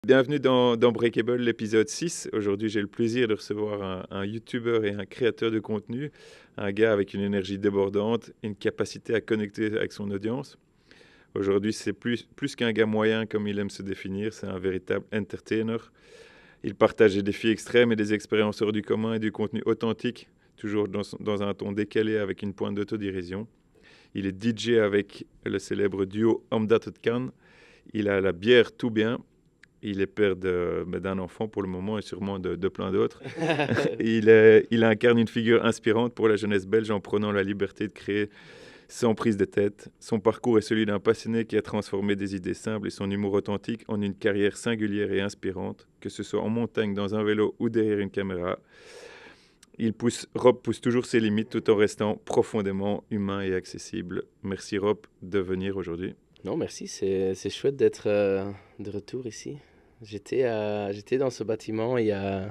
Bienvenue dans Breakable, l'épisode 6. Aujourd'hui, j'ai le plaisir de recevoir un YouTuber et un créateur de contenu, un gars avec une énergie débordante, une capacité à connecter avec son audience. Aujourd'hui, c'est plus qu'un gars moyen comme il aime se définir, c'est un véritable entertainer. Il partage des défis extrêmes et des expériences hors du commun et du contenu authentique, toujours dans un ton décalé avec une pointe d'autodérision. Il est DJ avec le célèbre duo Amdat Khan. Il a la bière tout bien. Il est père d'un enfant pour le moment et sûrement de plein d'autres. Il incarne une figure inspirante pour la jeunesse belge en prenant la liberté de créer sans prise de tête. Son parcours est celui d'un passionné qui a transformé des idées simples et son humour authentique en une carrière singulière et inspirante, que ce soit en montagne, dans un vélo ou derrière une caméra. Rob pousse toujours ses limites tout en restant profondément humain et accessible. Merci Rob de venir aujourd'hui. Non, merci, c'est chouette d'être de retour ici. J'étais dans ce bâtiment il y a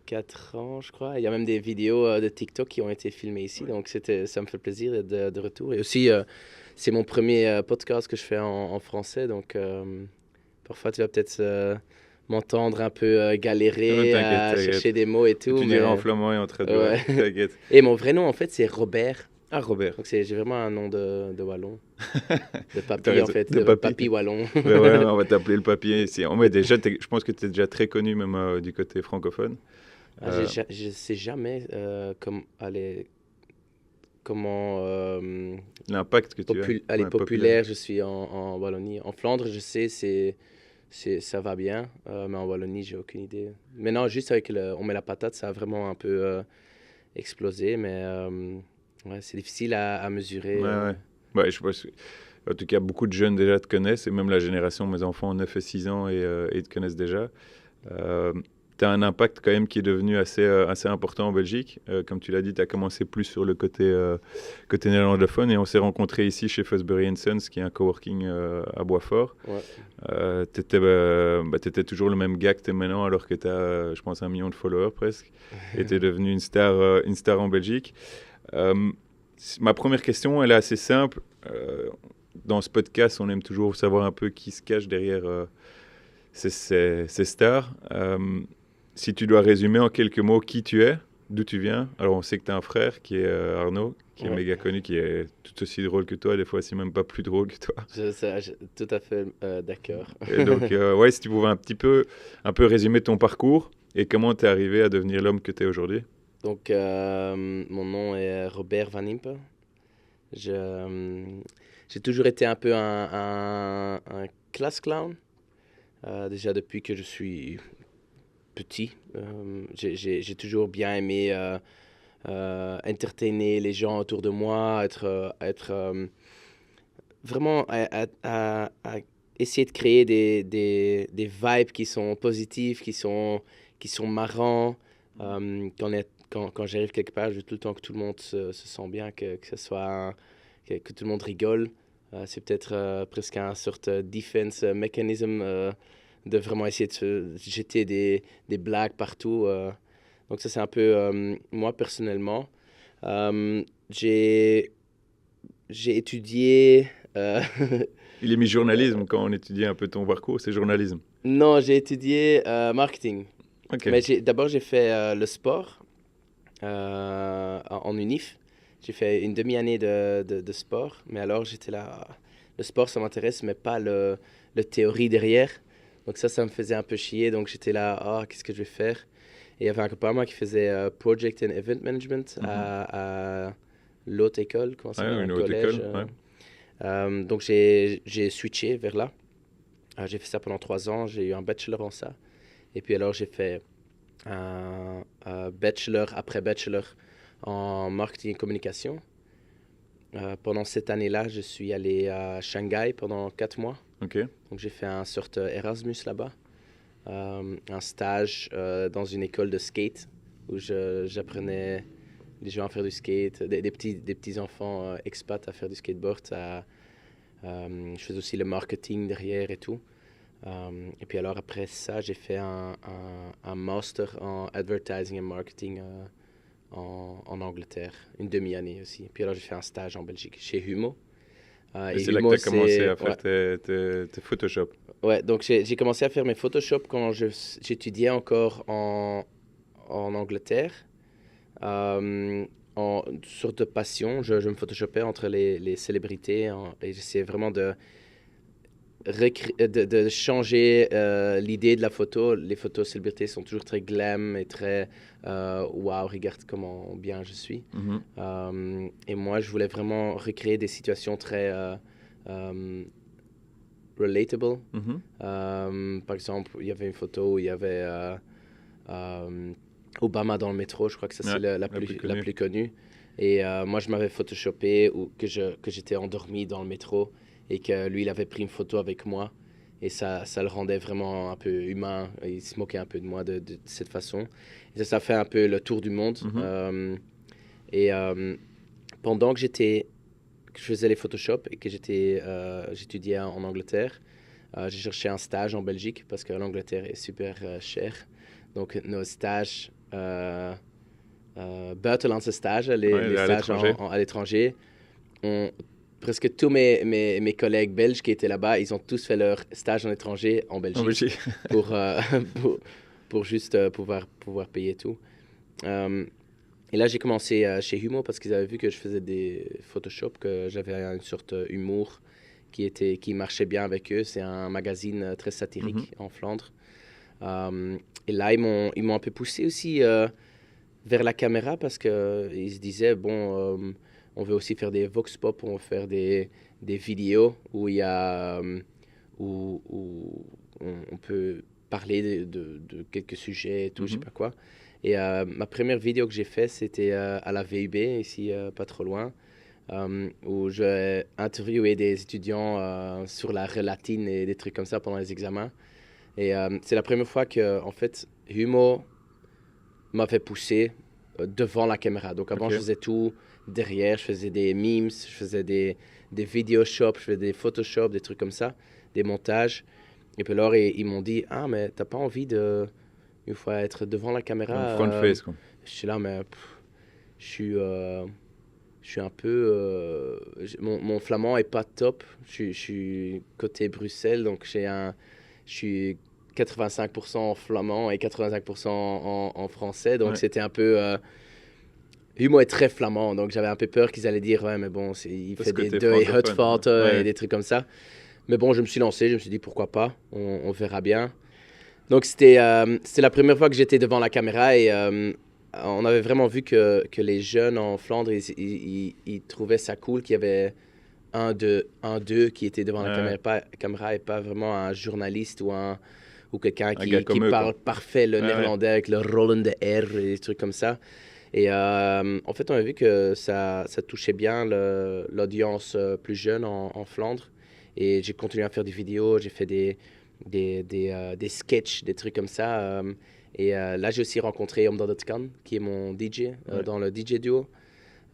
4 ans, je crois. Il y a même des vidéos de TikTok qui ont été filmées ici, donc ça me fait plaisir d'être de retour. Et aussi, c'est mon premier podcast que je fais en français, donc parfois tu vas peut-être m'entendre un peu galérer T'inquiète, à t'inquiète. chercher des mots et tout. Tu dirais en flamand et en traduit, Ouais. t'inquiète. Et mon vrai nom, en fait, c'est Robert. Ah, Robert. Donc j'ai vraiment un nom de wallon. De T'as papy, en raison, fait, de de papy. papy wallon. Ouais, on va t'appeler le papier ici. Déjà, je pense que tu es déjà très connu, même du côté francophone. Je sais jamais comment L'impact que tu as. aller Ouais, populaire je suis en Wallonie. En Flandre, je sais, ça va bien, mais en Wallonie, j'ai aucune idée. Maintenant, juste avec On met la patate, ça a vraiment un peu explosé, mais ouais, c'est difficile à mesurer. Ouais. Ouais, je pense. En tout cas, beaucoup de jeunes déjà te connaissent, et même la génération, mes enfants ont 9 et 6 ans, et ils te connaissent déjà. Tu as un impact quand même qui est devenu assez important en Belgique. Comme tu l'as dit, tu as commencé plus sur le côté néerlandophone, et on s'est rencontrés ici chez Fosbury Sons, qui est un coworking à Boisfort. Ouais. Tu étais toujours le même gars que tu es maintenant, alors que tu as, je pense, 1 million de followers presque, et tu es devenu une star en Belgique. Ma première question, elle est assez simple. Dans ce podcast, on aime toujours savoir un peu qui se cache derrière ces stars. Si tu dois résumer en quelques mots qui tu es, d'où tu viens. Alors, on sait que tu as un frère qui est Arnaud, qui est Ouais. méga connu, qui est tout aussi drôle que toi, des fois, si même pas plus drôle que toi. Tout à fait d'accord. Et donc, ouais, si tu pouvais un peu résumer ton parcours et comment tu es arrivé à devenir l'homme que tu es aujourd'hui. Donc, mon nom est Robert Van Impe. J'ai toujours été un peu un class clown. Déjà depuis que je suis petit, j'ai toujours bien aimé entertainer les gens autour de moi, être vraiment à essayer de créer des vibes qui sont positives, qui sont marrants. Quand j'arrive quelque part, je veux tout le temps que tout le monde se sent bien, que ce soit que tout le monde rigole. C'est peut-être presque un sorte de defense mechanism de vraiment essayer de se jeter des blagues partout. Donc ça, c'est un peu moi personnellement. J'ai étudié... Il est mis journalisme quand on étudie un peu ton parcours, c'est journalisme. Non, j'ai étudié marketing. Ok. Mais d'abord, j'ai fait le sport en UNIF. J'ai fait une demi-année de sport. Mais alors, j'étais là, le sport, ça m'intéresse, mais pas le théorie derrière. Donc ça me faisait un peu chier. Donc j'étais là, qu'est-ce que je vais faire? Et il y avait un copain à moi qui faisait Project and Event Management à l'autre école, comment ça s'appelle, Une un haute collège. école. Ouais. Donc j'ai switché vers là. J'ai fait ça pendant 3 ans. J'ai eu un bachelor en ça. Et puis alors j'ai fait un bachelor après bachelor en marketing et communication. Pendant cette année-là, je suis allé à Shanghai pendant 4 mois. Ok. Donc j'ai fait un sorte Erasmus là-bas. Un stage dans une école de skate où j'apprenais les gens à faire du skate, des petits enfants expats à faire du skateboard. Je faisais aussi le marketing derrière et tout. Et puis alors après ça, j'ai fait un master en advertising and marketing en Angleterre, une demi-année aussi. Puis alors j'ai fait un stage en Belgique chez Humo. Et Et c'est là que Humo, tu as commencé à ouais, faire tes Photoshop. ouais, donc j'ai commencé à faire mes Photoshop quand j'étudiais encore en Angleterre. Euh, en une sorte de passion, je me photoshopais entre les célébrités et j'essayais vraiment de changer l'idée de la photo. Les photos célébrités sont toujours très glam et très waouh, regarde comment bien je suis. Mhm. Et moi, je voulais vraiment recréer des situations très euh, relatable. Mhm. Par exemple, il y avait une photo où il y avait euh, Obama dans le métro, je crois que ça c'est Ouais, la plus la connue. plus connue. Et moi je m'avais photoshopé ou que j'étais endormi dans le métro et que lui il avait pris une photo avec moi. Et ça le rendait vraiment un peu humain. Il se moquait un peu de moi de cette façon. Et ça fait un peu le tour du monde. Mhm. Et pendant que je faisais les Photoshop et que j'étudiais en Angleterre, j'ai cherché un stage en Belgique parce que l'Angleterre est super cher. Donc, nos stages, buitenlandse stages, Ouais, les à stages l'étranger. à l'étranger, presque tous mes collègues belges qui étaient là-bas, ils ont tous fait leur stage en étranger en En Belgique Belgique. pour, pour, pour juste pouvoir payer tout. Euh, et là, j'ai commencé chez Humo parce qu'ils avaient vu que je faisais des Photoshop, que j'avais une sorte d'humour qui marchait bien avec eux. C'est un magazine très Mhm. satirique en Flandre. Et là, ils m'ont un peu poussé aussi vers la caméra parce qu'ils se disaient, bon, on veut aussi faire des vox pop, on veut faire des vidéos où il y a, où on peut parler de quelques sujets et tout, je sais Mhm. pas quoi. Et ma première vidéo que j'ai faite, c'était à la VUB, ici, pas trop loin, où j'ai interviewé des étudiants sur la relatine et des trucs comme ça pendant les examens. Et c'est la première fois que, en fait, Humo m'a fait pousser devant la caméra. Donc avant, je Ok. faisais tout derrière. Je faisais des memes, je faisais des vidéos shop, je faisais des Photoshop, des trucs comme ça, des montages. Et puis alors, ils m'ont dit, ah, mais t'as pas envie de, une fois, être devant la caméra Front face, quoi. Je suis là, mais je suis... je suis un peu. Mon flamand est pas top. Je suis côté Bruxelles, donc je suis 85% flamand et 85% en français. Donc Ouais. c'était un peu. Humo est très flamand, donc j'avais un peu peur qu'ils allaient dire, ouais, mais bon, il Parce fait que des t'es deux et francophone. hutfort et Ouais. des trucs comme ça. Mais bon, je me suis lancé, je me suis dit pourquoi pas, on verra bien. Donc c'était la première fois que j'étais devant la caméra et on avait vraiment vu que les jeunes en Flandre, ils trouvaient ça cool qu'il y avait un d'eux qui était devant la Ouais. caméra et pas vraiment un journaliste ou quelqu'un Un gars qui comme eux, quoi. parle parfait le Ouais, ouais. néerlandais avec le rollende R et des trucs comme ça. Et en fait, on a vu que ça touchait bien l'audience plus jeune en Flandre. Et j'ai continué à faire des vidéos, j'ai fait des sketchs, des trucs comme ça. Et là, j'ai aussi rencontré Omdad Khan, qui est mon DJ Ouais. dans le DJ duo.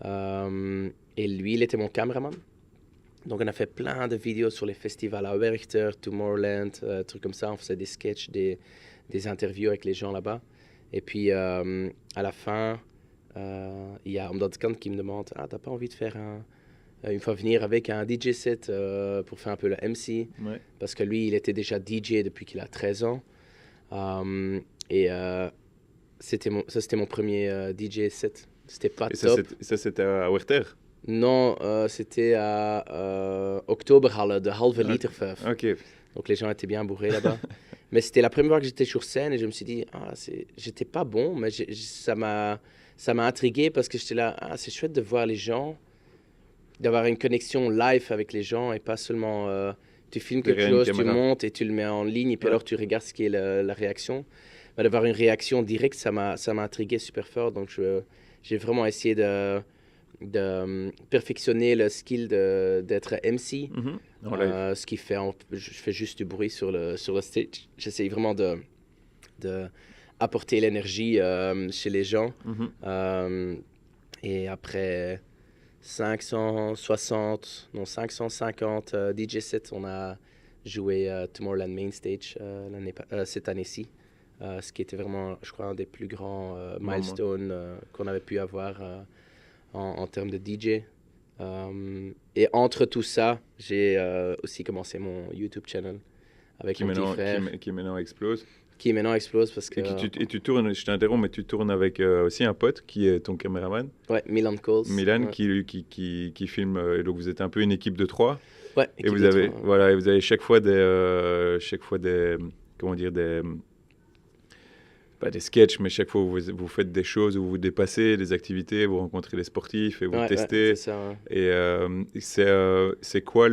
Et lui, il était mon cameraman. Donc, on a fait plein de vidéos sur les festivals à Werchter, Tomorrowland, trucs comme ça. On faisait des sketchs, des interviews avec les gens là-bas. Et puis, à la fin, il y a Omdad Khan qui me demande, ah, t'as pas envie de faire une fois venir avec un DJ set pour faire un peu le MC? Ouais. Parce que lui, il était déjà DJ depuis qu'il a 13 ans. Et ça, c'était mon premier DJ set. C'était pas Et top. ça, c'était à Werther. Non, c'était à Oktoberhalle, de Halve Ok. Liter Pfeff. Ok. Donc les gens étaient bien bourrés là-bas. Mais c'était la première fois que j'étais sur scène et je me suis dit, ah, j'étais pas bon, mais ça m'a intrigué parce que j'étais là, ah, c'est chouette de voir les gens, d'avoir une connexion live avec les gens et pas seulement tu filmes quelque Derrière une chose, tu caméra. montes et tu le mets en ligne et puis Ouais. alors tu regardes ce qui est la réaction. Mais d'avoir une réaction directe, ça m'a intrigué super fort. Donc j'ai vraiment essayé de perfectionner le skill d'être MC. Mhm. En live. Ce qui fait, je fais juste du bruit sur le stage. J'essaye vraiment de apporter l'énergie chez les gens. Mhm. Euh, et après 550 DJ sets, on a joué Tomorrowland Main Stage cette année-ci. Ce qui était vraiment, je crois, un des plus grands Moment. milestones qu'on avait pu avoir en termes de DJ. Et entre tout ça, j'ai aussi commencé mon YouTube channel avec mon petit frère. Qui maintenant explose. Qui maintenant explose parce que... Et tu tournes, je t'interromps, mais tu tournes avec aussi un pote qui est ton caméraman. Ouais, Milan Coles. Milan, ouais. qui filme. Et donc vous êtes un peu une équipe de 3. Ouais, Et vous avez, voilà, et vous avez chaque fois des comment dire, pas des sketchs, mais chaque fois vous faites des choses où vous dépassez des activités, vous rencontrez des sportifs et vous testez. Ouais, c'est ça, ouais. Et c'est quoi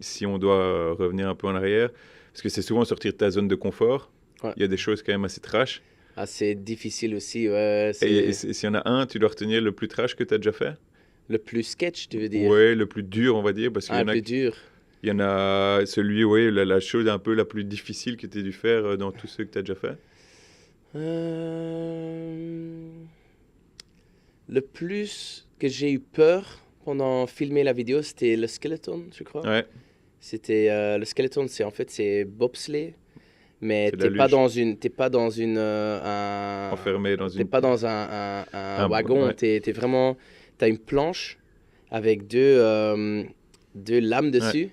si on doit revenir un peu en arrière, parce que c'est souvent sortir de ta zone de confort. Ouais. Il y a des choses quand même assez trash. C'est difficile aussi, ouais. Et s'il y en a un, tu dois retenir le plus trash que tu as déjà fait? Le plus sketch, tu veux dire? Ouais, le plus dur, on va dire, parce qu'il y en le a. plus dur. Il y en a celui, oui, la chose un peu la plus difficile que tu as dû faire dans tous ceux que tu as déjà fait. Le plus que j'ai eu peur pendant filmer la vidéo, c'était le skeleton, je crois. Ouais. C'était le skeleton, c'est bobsleigh, mais C'est de la t'es pas dans une Enfermé dans t'es une. pas dans un wagon, ouais. t'es vraiment, t'as une planche avec deux lames dessus,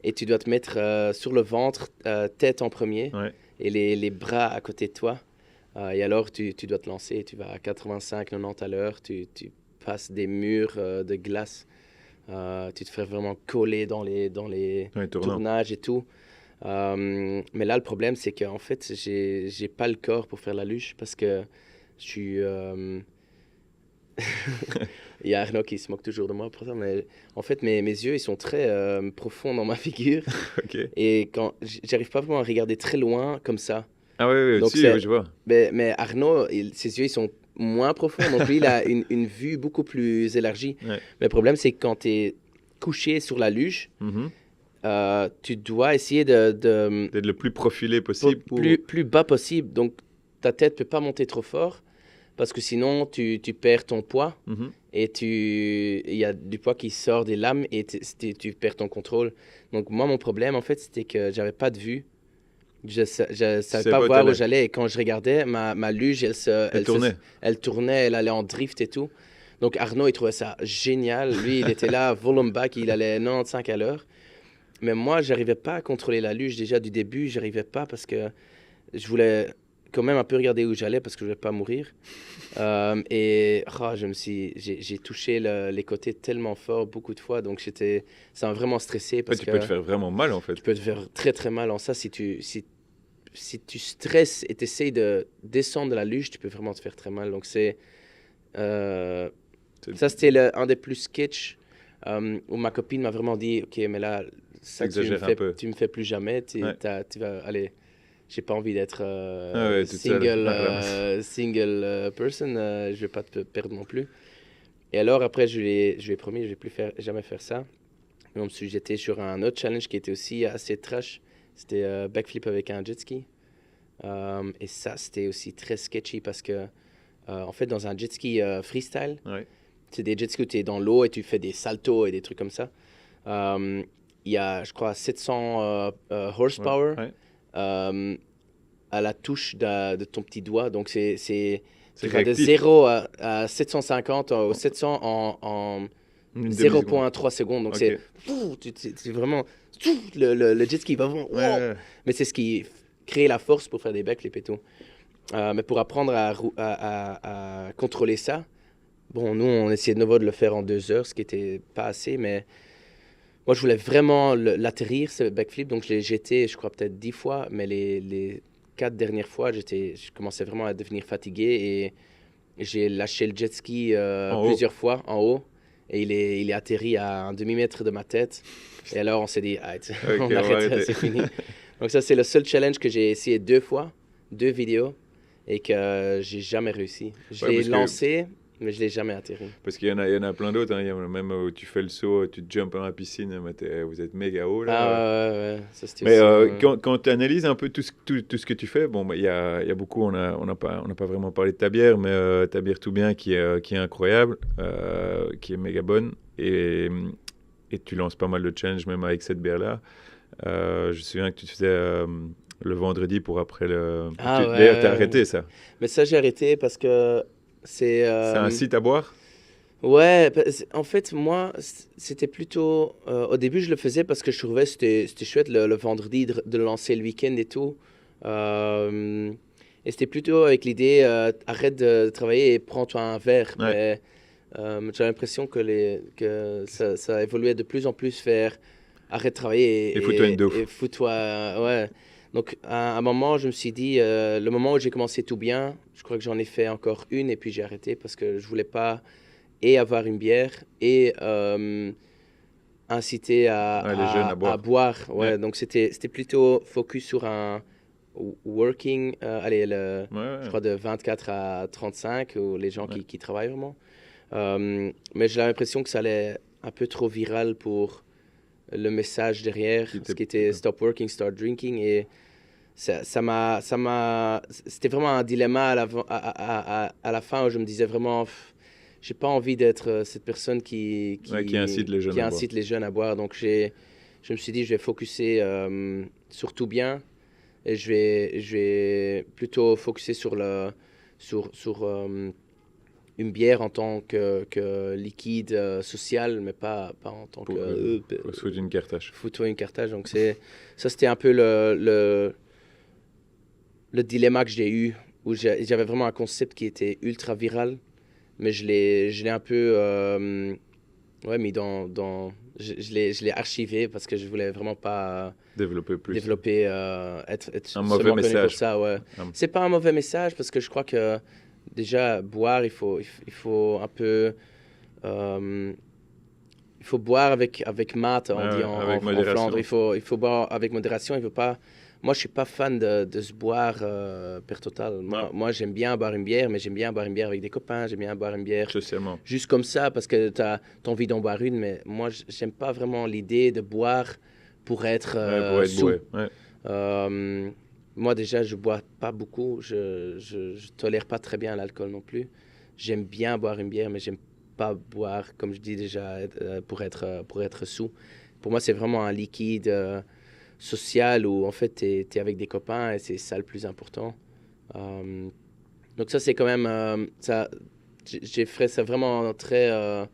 et tu dois te mettre sur le ventre, tête en premier, Ouais. et les bras à côté de toi. Et alors, tu dois te lancer, tu vas à 85-90 à l'heure, tu passes des murs de glace, tu te fais vraiment coller dans les Ouais, tournant. tournages et tout. Mais là, le problème, c'est qu'en fait, j'ai pas le corps pour faire la luge parce que je suis... Il y a Arnaud qui se moque toujours de moi pour ça, mais en fait, mes yeux, ils sont très profonds dans ma figure. Ok. Et quand j'arrive pas vraiment à regarder très loin comme ça. Ah ouais, Donc, si, ouais, je vois. Mais Arnaud, ses yeux, ils sont moins profonds, donc lui, il a une vue beaucoup plus élargie. Ouais. Mais le problème, c'est que quand tu es couché sur la luge, Mhm. tu dois essayer de D'être le plus profilé possible. plus bas possible. Donc, ta tête peut pas monter trop fort, parce que sinon, tu perds ton poids, Mhm. et il y a du poids qui sort des lames, et tu perds ton contrôle. Donc, moi, mon problème, en fait, c'était que j'avais pas de vue. Je savais pas voir où j'allais, et quand je regardais, ma luge, elle tournait. Elle tournait, elle allait en drift et tout. Donc Arnaud, il trouvait ça génial. Lui, il était là, volume back, il allait 95 à l'heure. Mais moi, j'arrivais pas à contrôler la luge déjà du début, j'arrivais pas parce que je voulais quand même un peu regarder où j'allais parce que je voulais pas mourir. J'ai touché les côtés tellement fort beaucoup de fois, donc ça m'a vraiment stressé parce Tu que peux te faire vraiment mal en fait. tu peux te faire très très mal en ça si tu stresses et tu essayes de descendre de la luge, tu peux vraiment te faire très mal. Donc, ça, c'était un des plus sketch où ma copine m'a vraiment dit, OK, mais là, ça, tu me fais plus jamais. Tu vas aller... J'ai pas envie d'être single person. Je vais pas te perdre non plus. Et alors, après, je lui ai promis, je vais jamais faire ça. Donc, j'étais sur un autre challenge qui était aussi assez trash. C'était backflip avec un jet ski. Et ça, c'était aussi très sketchy parce que, en fait, dans un jet ski freestyle, c'est des jet skis où tu es dans l'eau et tu fais des saltos et des trucs comme ça. Il y a, je crois, 700 horsepower à la touche de ton petit doigt. Donc, tu vas de 0 à 750 ou 700 en 0,3 secondes. Donc, c'est vraiment... Le jet ski va vraiment... Mais c'est ce qui crée la force pour faire des backflips et tout. Mais pour apprendre à contrôler ça, bon, nous, on essayait de nouveau de le faire en 2 heures, ce qui n'était pas assez, mais moi, je voulais vraiment l'atterrir, ce backflip. Donc, j'ai jeté, je crois, peut-être 10 fois, mais les 4 dernières fois, je commençais vraiment à devenir fatigué et j'ai lâché le jet ski plusieurs fois en haut. Et il est atterri à un demi-mètre de ma tête. Et alors, on s'est dit, on arrête, c'est fini. Donc ça, c'est le seul challenge que j'ai essayé 2 fois, 2 vidéos, et que j'ai jamais réussi. Je l'ai lancé, mais je l'ai jamais atterri. Parce qu'il y en a plein d'autres. Hein. Il y a même où tu fais le saut, tu te jumps dans la piscine, mais vous êtes méga haut là. Ouais. Ça, mais aussi, quand tu analyses un peu tout ce que tu fais, bon, il y a beaucoup, on n'a pas vraiment parlé de ta bière, mais ta bière tout bien qui est incroyable, qui est méga bonne, et tu lances pas mal de challenges même avec cette bière-là. Je me souviens que tu te faisais le vendredi pour après le... D'ailleurs, tu as arrêté ça. Mais ça, j'ai arrêté parce que c'est... C'est un site à boire? Ouais, en fait, moi, c'était plutôt. Au début, je le faisais parce que je trouvais que c'était chouette le vendredi de le lancer le week-end et tout. Euh, et c'était plutôt avec l'idée arrête de travailler et prends-toi un verre. Ouais. Mais j'ai l'impression que ça évoluait de plus en plus vers arrête de travailler Et fous-toi une et dauf. fous-toi. Ouais. Donc, à un moment, je me suis dit, le moment où j'ai commencé tout bien, je crois que j'en ai fait encore une et puis j'ai arrêté parce que je voulais pas et avoir une bière et inciter Ouais, les jeunes à à boire. boire. Ouais. Ouais, donc c'était plutôt focus sur un working, allez, Ouais, je ouais. crois de 24 à 35, ou les gens Ouais. qui travaillent vraiment. Mais j'ai l'impression que ça allait un peu trop viral pour le message derrière, Qui ce était- qui était Stop Working, Start Drinking. Et c'était vraiment un dilemma à la fin où je me disais vraiment, j'ai pas envie d'être cette personne Ouais, qui incite les jeunes qui à boire. incite les jeunes à boire. Donc je me suis dit, je vais focuser sur tout bien et je vais plutôt focuser sur une bière en tant que liquide social, mais pas en tant Pour, que pour se foutre une cartache. fous-toi une cartage. Donc ça, c'était un peu le dilemma que j'ai eu, où j'avais vraiment un concept qui était ultra viral, mais je l'ai un peu ouais, mis je l'ai archivé parce que je voulais vraiment pas Développer plus. développer, être Un mauvais seulement connu pour message. ça. Ouais. Un- C'est pas un mauvais message parce que je crois que déjà, boire, il faut un peu. euh, il faut boire avec mat, Ouais, on dit ouais, avec en Flandre. modération. Il faut boire avec modération. Il faut pas. Moi, je suis pas fan de se boire per total. Ouais, Moi, j'aime bien boire une bière, mais j'aime bien boire une bière avec des copains. J'aime bien boire une bière socialement. juste comme ça parce que tu as envie d'en boire une. Mais moi, j'aime pas vraiment l'idée de boire pour être Ouais, pour être sous. bourré. Ouais. Euh, moi, déjà, je bois pas beaucoup. Je tolère pas très bien l'alcool non plus. J'aime bien boire une bière, mais j'aime pas boire, comme je dis déjà, pour être sous. Pour moi, c'est vraiment un liquide social où, en fait, tu es avec des copains et c'est ça le plus important. Euh, donc ça, c'est quand même... j'ai fait ça vraiment très...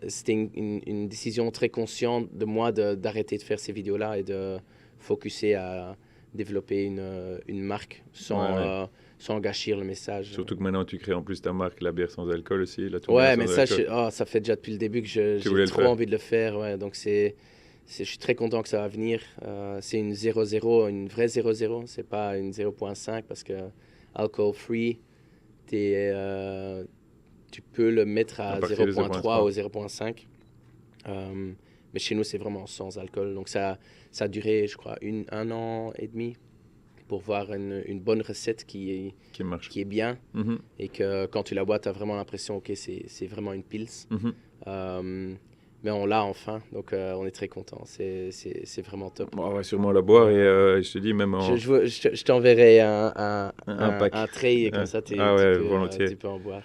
c'était une décision très consciente de moi d'arrêter de faire ces vidéos-là et de focuser à développer une marque Ouais, ouais. sans gâchir le message. Surtout que maintenant tu crées en plus ta marque, la bière sans alcool aussi, la Tourbillon Ouais, sans mais ça, alcool. ça fait déjà depuis le début que Tu j'ai voulais le trop faire. envie de le faire. Ouais. Donc je suis très content que ça va venir. C'est une 0,0, une vraie 0,0. C'est pas une 0,5 parce que alcohol free, tu peux le mettre À à partir de 0,3 ou 0,3. 0,5. Mais chez nous, c'est vraiment sans alcool. Donc ça a duré, je crois, un an et demi pour voir une bonne recette Qui marche. qui est bien Mhm, et que quand tu la bois, tu as vraiment l'impression, ok, c'est vraiment une pils. mhm. Mais on l'a enfin, donc on est très content. C'est vraiment top. Bon, on va sûrement la boire et je te dis même en Je t'enverrai un pack. un tray et comme ça Ah ouais, volontiers. tu peux en boire.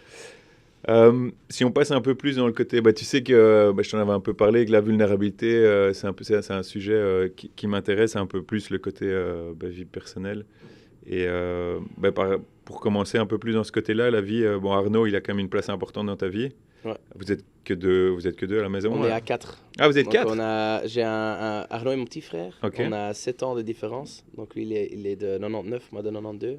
Si on passe un peu plus dans le côté, bah, tu sais que bah, je t'en avais un peu parlé, que la vulnérabilité, c'est un sujet qui m'intéresse un peu plus, le côté bah, vie personnelle. Et bah, pour commencer un peu plus dans ce côté-là, la vie, bon Arnaud, il a quand même une place importante dans ta vie. Ouais. Vous êtes que deux à la maison. On est hein à 4. Ah, vous êtes Donc, quatre. j'ai Arnaud est mon petit frère. Ok. On a 7 ans de différence. Donc lui, il est de 99, moi de 92.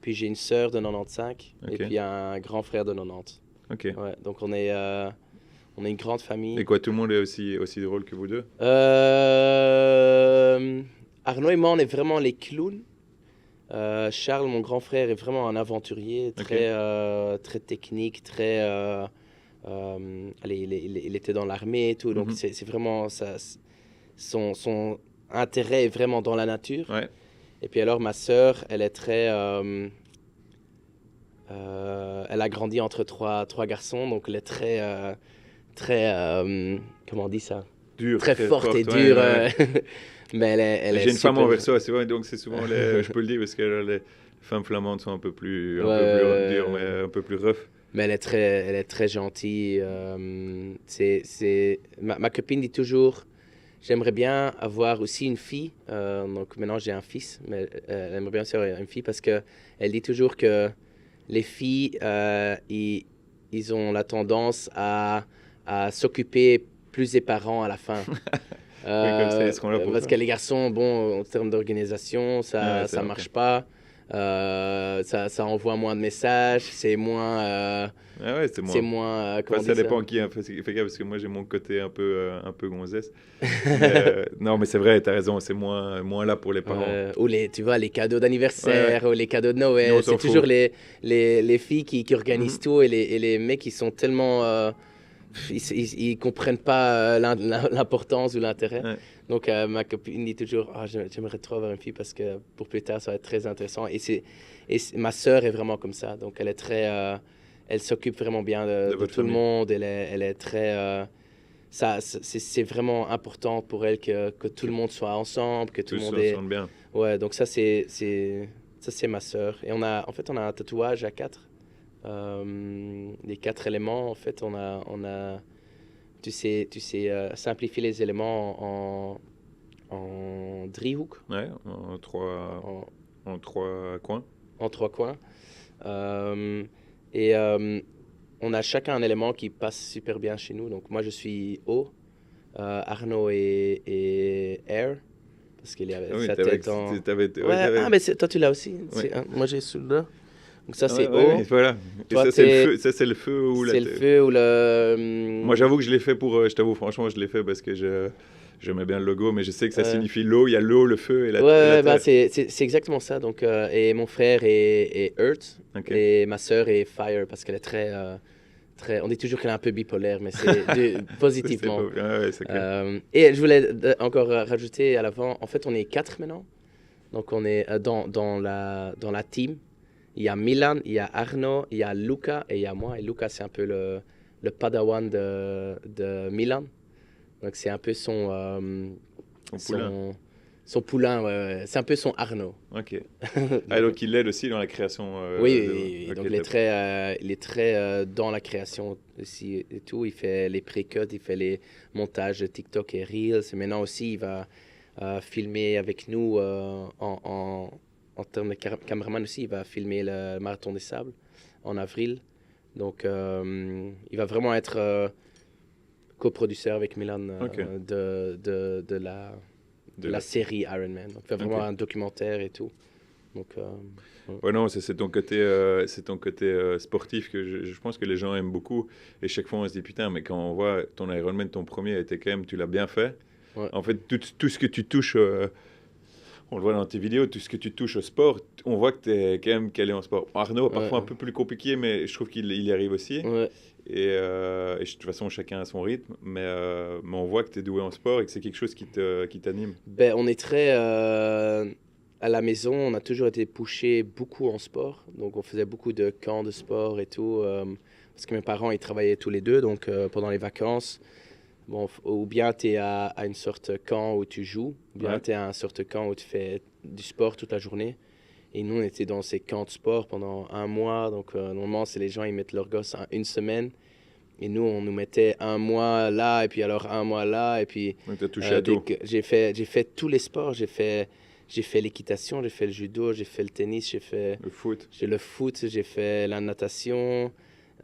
Puis j'ai une sœur de 95 et Ok. puis un grand frère de 90. Ok. Ouais, donc on est une grande famille. Et quoi, tout le monde est aussi drôle que vous deux? Arnaud et moi, on est vraiment les clowns. Charles, mon grand frère, est vraiment un aventurier, très technique, allez, il était dans l'armée et tout, donc Mhm. c'est vraiment ça. Son intérêt est vraiment dans la nature. Ouais. Et puis alors, ma sœur, elle est elle a grandi entre trois garçons, donc elle est comment on dit ça? Dur. Très forte et ouais, dure. ouais. Mais elle est J'ai une femme en super- verso, c'est vrai, donc c'est souvent je peux le dire parce que les femmes flamandes sont un peu plus dures, mais un peu plus rough. Mais elle est très gentille. Ma copine dit toujours, j'aimerais bien avoir aussi une fille. Donc maintenant j'ai un fils, mais elle aimerait bien aussi avoir une fille parce que elle dit toujours que les filles, ils ont la tendance à s'occuper plus des parents à la fin. Oui, comme ça, ils seront là pour Parce ça. que les garçons, bon, en termes d'organisation, ça Ouais, c'est vrai. marche pas. Ça envoie moins de messages, c'est moins, Ah ouais, c'est moins. comment Enfin, on ça dit ça? dépend qui, hein, fais gaffe, parce que moi j'ai mon côté un peu gonzesse. Mais, non, mais c'est vrai, t'as raison, c'est moins là pour les parents. Ou tu vois, les cadeaux Ouais, d'anniversaire, ou les cadeaux de nous on Noël, c'est s'en toujours fout. les filles qui organisent Mhm. tout et les mecs qui sont tellement, ils comprennent pas l'importance ou l'intérêt. Ouais, Donc ma copine dit toujours, ah, j'aimerais trop avoir une fille parce que pour plus tard ça va être très intéressant. Ma sœur est vraiment comme ça, donc elle est très, elle s'occupe vraiment bien de de votre tout le famille. monde. Elle est très, c'est vraiment important pour elle que tout Que le monde soit ensemble, que tout tous le monde se est, sentent bien. ouais. Donc ça c'est ma sœur. Et en fait on a un tatouage à quatre. Les quatre éléments, en fait, tu sais simplifier les éléments en driehoek, Ouais, en, en trois coins. en trois coins. Euh, et on a chacun un élément qui passe super bien chez nous. Donc moi, je suis eau, Arnaud et air, parce qu'il Ah avait oui, sa tête en... ouais, Ouais, ah, mais toi, tu l'as aussi. ouais. Moi, j'ai celui-là. Donc ça, Ouais, c'est ouais, eau. ouais, voilà. Et Toi, ça, c'est le feu. Ça, c'est le feu ou la c'est le feu ou Moi, j'avoue que je l'ai fait pour. Je t'avoue, franchement, je l'ai fait parce que j'aimais bien le logo, mais je sais que ça euh, signifie l'eau. Il y a l'eau, le feu Ouais, et la ouais, bah terre. c'est exactement ça. Donc, et mon frère est Earth Ok. et ma sœur est Fire parce qu'elle est très. On dit toujours qu'elle est un peu bipolaire, mais c'est C'est pas. positivement. Ouais, ouais, c'est clair. Et je voulais encore rajouter à l'avant, en fait, on est quatre maintenant. Donc, on est dans la team. Il y a Milan, il y a Arnaud, il y a Luca et il y a moi. Et Luca, c'est un peu le padawan de Milan. Donc, c'est un peu Au poulain. son, son poulain. Ouais, ouais. C'est un peu son Arnaud. Ok. Ah, donc il l'aide aussi dans la création Oui, oui, de. oui, oui. Ok, Donc top. il est très dans la création aussi et tout. Il fait les pré-cuts, il fait les montages de TikTok et Reels. Et maintenant aussi, il va filmer avec nous en termes de caméraman aussi. Il va filmer le Marathon des Sables en avril. Donc il va vraiment être coproducteur avec Milan Ok. de De la la. série Iron Man. Donc il fait Ok. vraiment un documentaire et tout. Donc, ouais. Ouais, non, c'est ton côté sportif que je pense que les gens aiment beaucoup. Et chaque fois, on se dit, putain, mais quand on voit ton Ironman, ton premier, a été quand même, tu l'as bien fait. Ouais. En fait, tout ce que tu touches, on le voit dans tes vidéos, tout ce que tu touches au sport, on voit que tu es quand même calé en sport. Arnaud, parfois un Ouais, peu plus compliqué, mais je trouve qu'il y arrive aussi. ouais. Et de toute façon, chacun a son rythme. Mais on voit que tu es doué en sport et que c'est quelque chose qui t'anime. Ben, on est très à la maison, on a toujours été poussé beaucoup en sport. Donc, on faisait beaucoup de camps de sport et tout. Parce que mes parents, ils travaillaient tous les deux. Donc, pendant les vacances, bon, ou bien tu es à une sorte de camp où tu joues, ou bien Ouais. tu es à un sorte de camp où tu fais du sport toute la journée. Et nous, on était dans ces camps de sport pendant un mois. Donc, normalement, c'est les gens, ils mettent leurs gosses une semaine. Et nous, on nous mettait un mois là, et puis alors un mois là, et puis Donc, tu as touché à tout. j'ai fait tous les sports. J'ai fait l'équitation, j'ai fait le judo, j'ai fait le tennis, Le foot. j'ai le foot, j'ai fait la natation,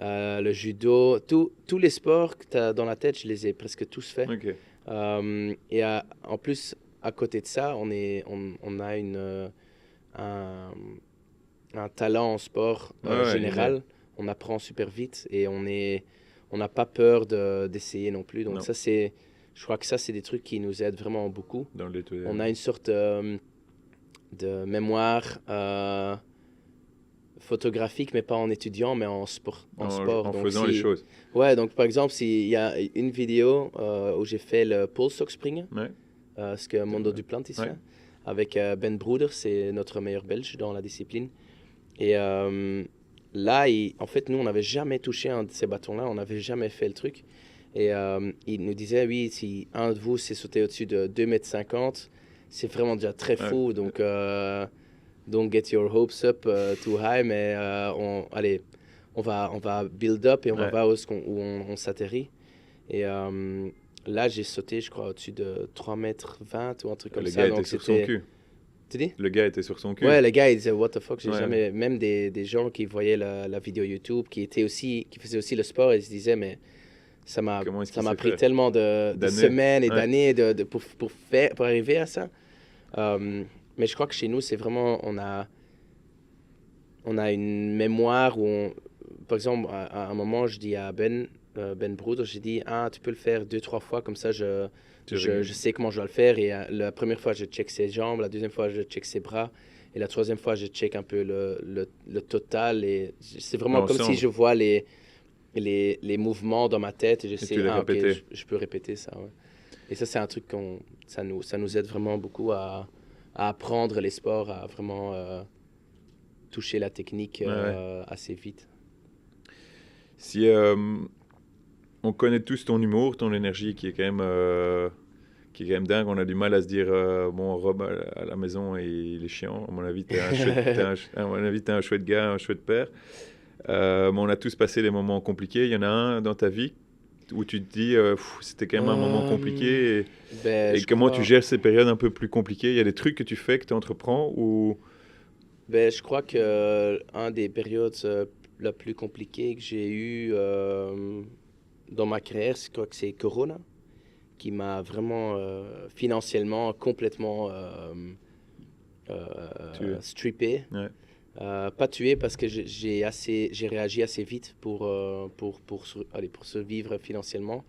le judo. Tous les sports que tu as dans la tête, je les ai presque tous faits. Ok. En plus, à côté de ça, on a un, un talent en sport Ouais, ouais, inné. général. On apprend super vite et on n'a pas peur d'essayer non plus. Donc Non, ça, je crois que ça, c'est des trucs qui nous aident vraiment beaucoup. dans le On a une sorte de mémoire photographique, mais pas en étudiant, mais en sport. en Donc faisant les choses. ouais, donc par exemple, s'il y a une vidéo où j'ai fait le pole springen, Ouais. ce que Mondo Duplantis Ouais. fait, avec Ben Broeder, c'est notre meilleur belge dans la discipline. Et là, en fait, nous, on n'avait jamais touché un de ces bâtons-là, on n'avait jamais fait le truc. Et il nous disait, oui, si un de vous s'est sauté au-dessus de 2,50 m, c'est vraiment déjà très Ouais. fou. Donc, don't get your hopes up too high, mais allez, on va build up et on va Ouais. voir où on s'atterrit. Et là, j'ai sauté, je crois, au-dessus de 3,20 m ou un truc comme Le ça. gars était Donc, sur son cul. Tu dis? Le gars était sur son cul. Ouais, les gars, ils disaient what the fuck, j'ai Ouais. jamais. Même des gens qui voyaient la vidéo YouTube, qui faisaient aussi le sport, ils se disaient, mais Comment est-ce ça qu'il m'a s'est pris fait? tellement de D'années. semaines et Ouais. d'années pour arriver à ça. Mais je crois que chez nous, c'est vraiment, on a une mémoire où, par exemple, à un moment, je dis à Ben Bruder, j'ai dit, ah, tu peux le faire 2, 3 fois, comme ça, je sais comment je dois le faire. Et la première fois, je check ses jambes, la deuxième fois, je check ses bras, et la troisième fois, je check un peu le total. Et c'est vraiment comme si L'ensemble. je vois les mouvements dans ma tête et je Et sais, tu l'as ah, ok, répété. je peux répéter ça. Ouais. Et ça, c'est un truc ça nous aide vraiment beaucoup à apprendre les sports, à vraiment toucher la technique Ouais, ouais. assez vite. Si on connaît tous ton humour, ton énergie qui est quand même dingue, on a du mal à se dire bon, Rob à la maison il est chiant. À mon avis, à mon avis, t'es un chouette gars, un chouette père. Mais on a tous passé des moments compliqués. Il y en a un dans ta vie où tu te dis c'était quand même un moment compliqué Ben, et je comment tu crois, gères ces périodes un peu plus compliquées. Il y a des trucs que tu fais, que tu entreprends ou je crois que un des périodes la plus compliquée que j'ai eu dans ma carrière, je crois que c'est Corona, qui m'a vraiment financièrement complètement tu... strippé. Ouais. Pas tué parce que j'ai réagi assez vite pour survivre financièrement.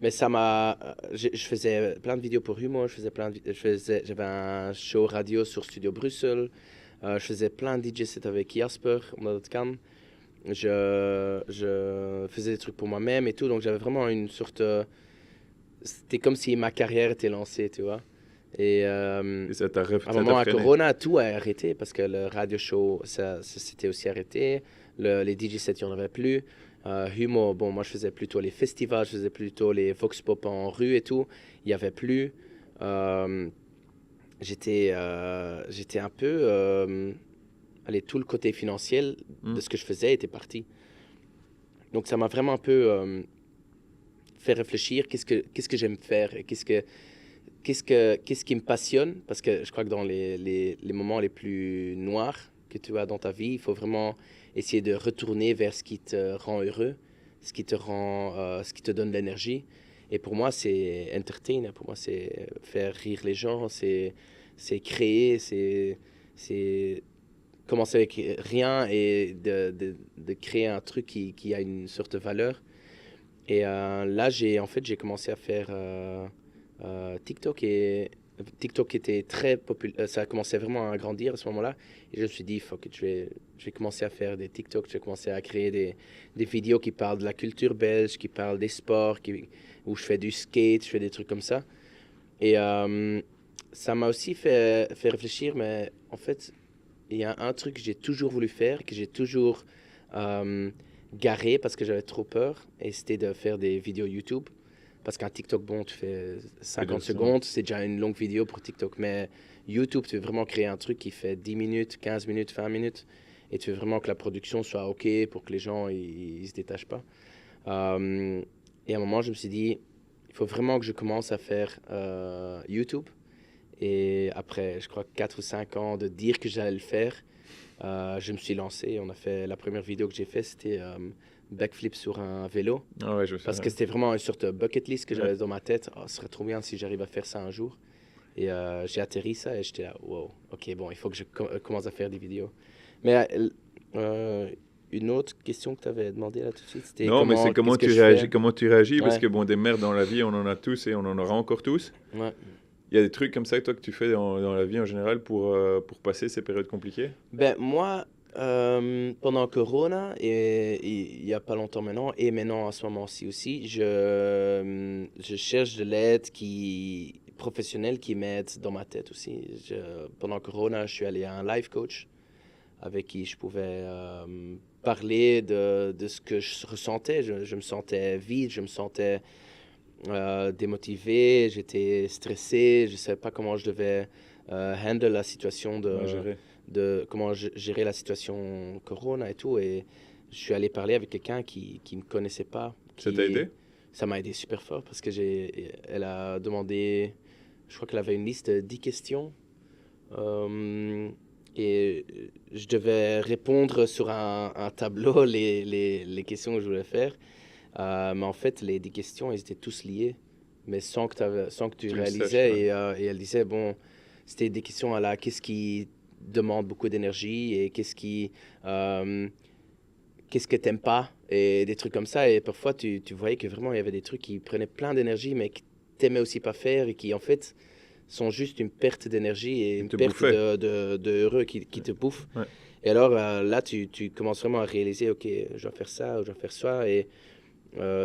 Mais je faisais plein de vidéos pour Humo, j'avais un show radio sur Studio Bruxelles, je faisais plein de DJ sets avec Jasper, Cam. Je faisais des trucs pour moi-même et tout, donc j'avais vraiment une sorte. C'était comme si ma carrière était lancée, tu vois. Et Et ça à un ça t'a moment, à freiné. Corona, tout a arrêté parce que le radio show, ça s'était aussi arrêté. Les DJ sets, il n'y en avait plus. Humo, bon, moi, je faisais plutôt les festivals, je faisais plutôt les Vox Pop en rue et tout. Il n'y avait plus. Euh, j'étais un peu. Allez, tout le côté financier de Mm. ce que je faisais était parti. Donc, ça m'a vraiment un peu fait réfléchir qu'est-ce que j'aime faire et qu'est-ce qui me passionne? Parce que je crois que dans les moments les plus noirs que tu as dans ta vie, il faut vraiment essayer de retourner vers ce qui te rend heureux, ce qui te donne de l'énergie. Et pour moi, c'est entertainer. Pour moi, c'est faire rire les gens, c'est créer, c'est commencer avec rien et de créer un truc qui a une sorte de valeur. Et là, j'ai commencé à faire TikTok et TikTok était très populaire, ça a commencé vraiment à grandir à ce moment-là. Et je me suis dit, fuck it, je vais commencer à faire des TikTok, je vais commencer à créer des vidéos qui parlent de la culture belge, qui parlent des sports, où je fais du skate, je fais des trucs comme ça. Et ça m'a aussi fait réfléchir, mais en fait, il y a un truc que j'ai toujours voulu faire, que j'ai toujours euh, garé parce que j'avais trop peur, et c'était de faire des vidéos YouTube. Parce qu'un TikTok, bon, tu fais Que 50 de son. secondes, c'est déjà une longue vidéo pour TikTok. Mais YouTube, tu veux vraiment créer un truc qui fait 10 minutes, 15 minutes, 20 minutes. Et tu veux vraiment que la production soit OK pour que les gens ils se détachent pas. Et à un moment, je me suis dit, il faut vraiment que je commence à faire YouTube. Et après, je crois, 4 ou 5 ans de dire que j'allais le faire, je me suis lancé. On a fait, la première vidéo que j'ai fait, c'était backflip sur un vélo. Ah ouais, je sais. Parce que c'était vraiment une sorte de bucket list que Ouais. j'avais dans ma tête. Oh, ce serait trop bien si j'arrive à faire ça un jour. Et j'ai atterri ça et j'étais là, wow, ok, bon, il faut que je commence à faire des vidéos. Mais euh, une autre question que tu avais demandé là tout de suite, c'était Non, mais c'est qu'est-ce que je fais? comment tu réagis, parce Ouais, que bon, des merdes dans la vie, on en a tous et on en aura encore tous. ouais. Il y a des trucs comme ça, toi, que tu fais dans la vie en général pour passer ces périodes compliquées? Ben, moi, pendant Corona, et il n'y a pas longtemps maintenant, et maintenant à ce moment-ci aussi, je cherche de l'aide professionnelle qui m'aide dans ma tête aussi. Pendant Corona, je suis allé à un life coach avec qui je pouvais parler de ce que je ressentais. Je me sentais vide, je me sentais démotivé, j'étais stressé, je ne savais pas comment je devais handle la situation Ouais, gérer. de comment gérer la situation Corona et tout. Et je suis allé parler avec quelqu'un qui ne me connaissait pas. Ça t'a aidé? Ça m'a aidé super fort parce que elle a demandé, je crois qu'elle avait une liste de 10 questions Et je devais répondre sur un tableau les questions que je voulais faire. Mais en fait, les questions, elles étaient tous liées, mais sans que tu Tu le saches, réalisais. ouais. Et elle disait, bon, c'était des questions à la qu'est-ce qui demande beaucoup d'énergie et qu'est-ce que t'aimes pas et des trucs comme ça. Et parfois, tu voyais que vraiment, il y avait des trucs qui prenaient plein d'énergie, mais que t'aimais aussi pas faire et qui, en fait, sont juste une perte d'énergie et Il une te perte bouffait. de heureux qui te bouffe. Ouais. Et alors, là, tu commences vraiment à réaliser, OK, je dois faire ça, je dois faire ça. Et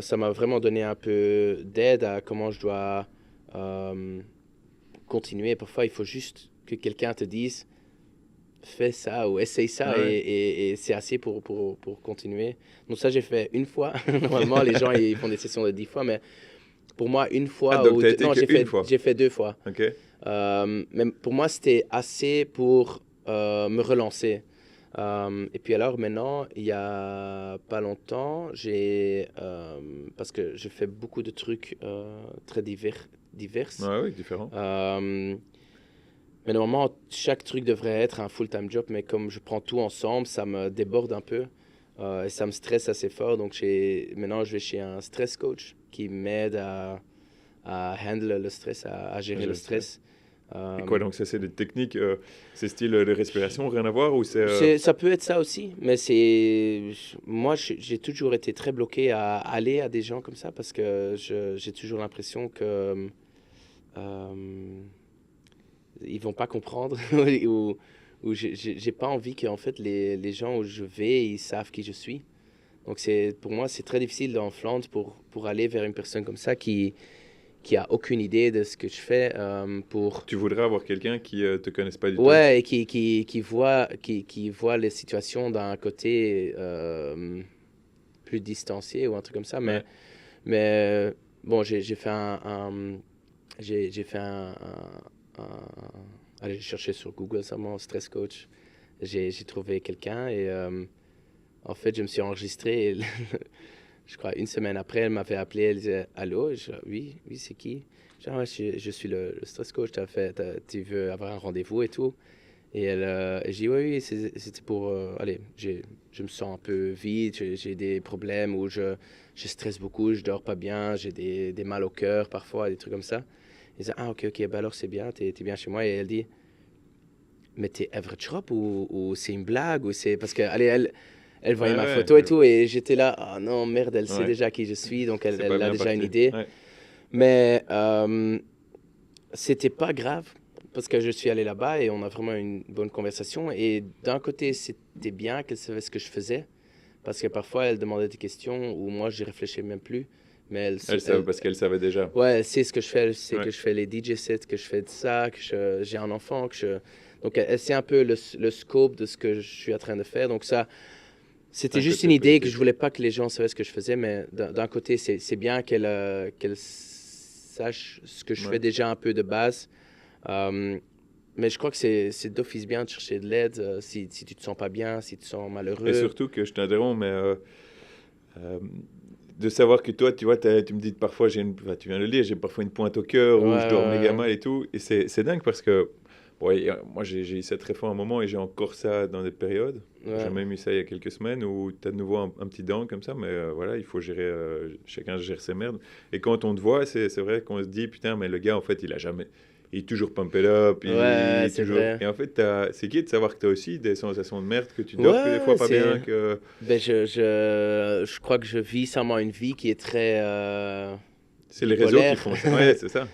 ça m'a vraiment donné un peu d'aide à comment je dois euh, continuer. Parfois, il faut juste que quelqu'un te dise fais ça ou essaye ça Ouais. et c'est assez pour continuer. Donc ça, j'ai fait une fois. Normalement, les gens, ils font des sessions de 10 fois, mais pour moi, une Ah, fois donc ou tu as deux... été Non, qu'une fois. j'ai fait 2 fois. OK. Mais pour moi, c'était assez pour me relancer. Et puis alors maintenant, il y a pas longtemps, parce que je fais beaucoup de trucs très divers. Ouais, oui, différent. Euh, mais normalement, chaque truc devrait être un full-time job, mais comme je prends tout ensemble, ça me déborde un peu et ça me stresse assez fort. Donc maintenant, je vais chez un stress coach qui m'aide à handle le stress, à gérer J'ai le le stress. stress. Et quoi, Euh, donc ça, c'est des techniques, c'est style de respiration, rien à voir, ou c'est... Ça peut être ça aussi, mais moi, j'ai toujours été très bloqué à aller à des gens comme ça parce que j'ai toujours l'impression que euh, ils vont pas comprendre ou j'ai pas envie que en fait les gens où je vais ils savent qui je suis. Donc pour moi c'est très difficile en Flandre pour aller vers une personne comme ça qui a aucune idée de ce que je fais pour Tu voudrais avoir quelqu'un qui te connaisse pas du tout. ouais et qui voit les situations d'un côté plus distancié ou un truc comme ça. Ouais. Mais bon, j'ai fait j'ai fait allez, j'ai cherché sur Google ça, mon stress coach. J'ai trouvé quelqu'un et en fait, je me suis enregistré. Et je crois une semaine après, elle m'avait appelé. Elle disait allô. Je dis, oui, oui, c'est qui? Je dis, ah, ouais, je suis le stress coach. Tu veux avoir un rendez-vous et tout. Et j'ai dit, oui, oui, c'était pour... allez, je me sens un peu vide, j'ai des problèmes où je stresse beaucoup, je dors pas bien, j'ai des mal au cœur parfois, des trucs comme ça. Elle dit, ah, ok, ok, bah alors c'est bien, t'es bien chez moi. Et elle dit, mais t'es Everett Schropp ou c'est une blague ou c'est... Parce que, allez, elle voyait Ouais, ma ouais, photo et tout, et j'étais là, ah non, merde, elle sait ouais. déjà qui je suis, donc C'est pas elle a bien déjà une parti. idée. Ouais. Mais c'était pas grave parce que je suis allé là-bas et on a vraiment eu une bonne conversation. Et d'un côté, c'était bien qu'elle savait ce que je faisais parce que parfois elle demandait des questions où moi j'y réfléchissais même plus. Mais Elle savait parce qu'elle savait déjà. ouais, elle sait ce que je fais. Elle sait Ouais. que je fais les DJ sets, que je fais de ça, j'ai un enfant, donc elle sait un peu le scope de ce que je suis en train de faire. Donc ça, C'est c'était un juste côté une idée que positif. je voulais pas que les gens savaient ce que je faisais, mais d'un côté, c'est bien qu'elle sache ce que je fais Ouais. déjà un peu de base. Mais je crois que c'est d'office bien de chercher de l'aide si tu te sens pas bien, si tu te sens Et malheureux. surtout que je t'interromps, mais euh, de savoir que toi, tu vois, tu me dis parfois, enfin, tu viens de le dire, j'ai parfois une pointe au cœur Ouais, où je dors méga ouais, mal et tout. Et c'est dingue parce que, ouais, moi j'ai eu cette réforme à un moment et j'ai encore ça dans des périodes. J'ai ouais. même eu ça il y a quelques semaines où tu as de nouveau un petit down comme ça, mais voilà, il faut gérer, chacun gère ses merdes. Et quand on te voit, c'est vrai qu'on se dit, putain, mais le gars, en fait, il est toujours pumped up, Ouais, ouais, il est c'est toujours. vrai. Et en fait, c'est qui de savoir que tu as aussi des sensations de merde, que tu dors plus des fois Ouais, pas bien, c'est. que. Ben, je crois que je vis sûrement une vie qui est très C'est les réseaux qui bipolaire. font ça. Ouais, c'est ça.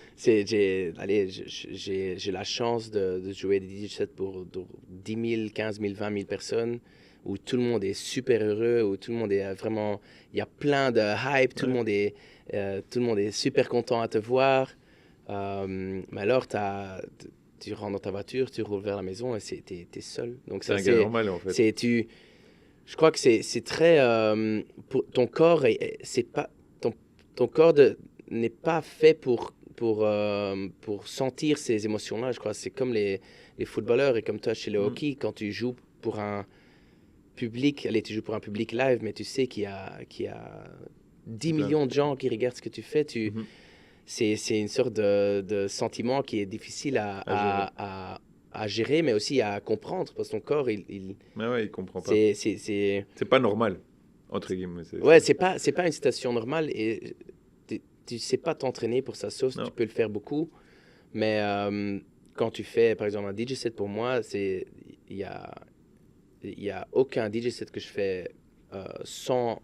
Allez, j'ai la chance de jouer des DJ sets pour 10 000, 15 000, 20 000 personnes, où tout le monde est super heureux, où tout le monde est vraiment... Il y a plein de hype, Ouais. tout le monde est super content à te voir. Mais alors, tu rentres dans ta voiture, tu roules vers la maison et t'es seul. Donc T'es ça, un gars normal, en fait. c'est, tu, je crois que c'est très... ton corps, c'est pas... Ton corps n'est pas fait pour sentir ces émotions-là, je crois. C'est comme les footballeurs et comme toi chez le Mm. hockey, quand tu joues pour un public, allez, tu joues pour un public live, mais tu sais qu'il y a 10 Plein. millions de gens qui regardent ce que tu fais. Mhm. C'est une sorte de sentiment qui est difficile À gérer. à à gérer, mais aussi à comprendre, parce que ton corps, Mais ouais, il comprend pas. c'est... C'est pas normal, entre guillemets. Ouais, c'est pas une situation normale et tu sais pas t'entraîner pour ça, sauf si Non. tu peux le faire beaucoup. Mais quand tu fais, par exemple, un DJ set pour moi, il y a aucun DJ set que je fais sans...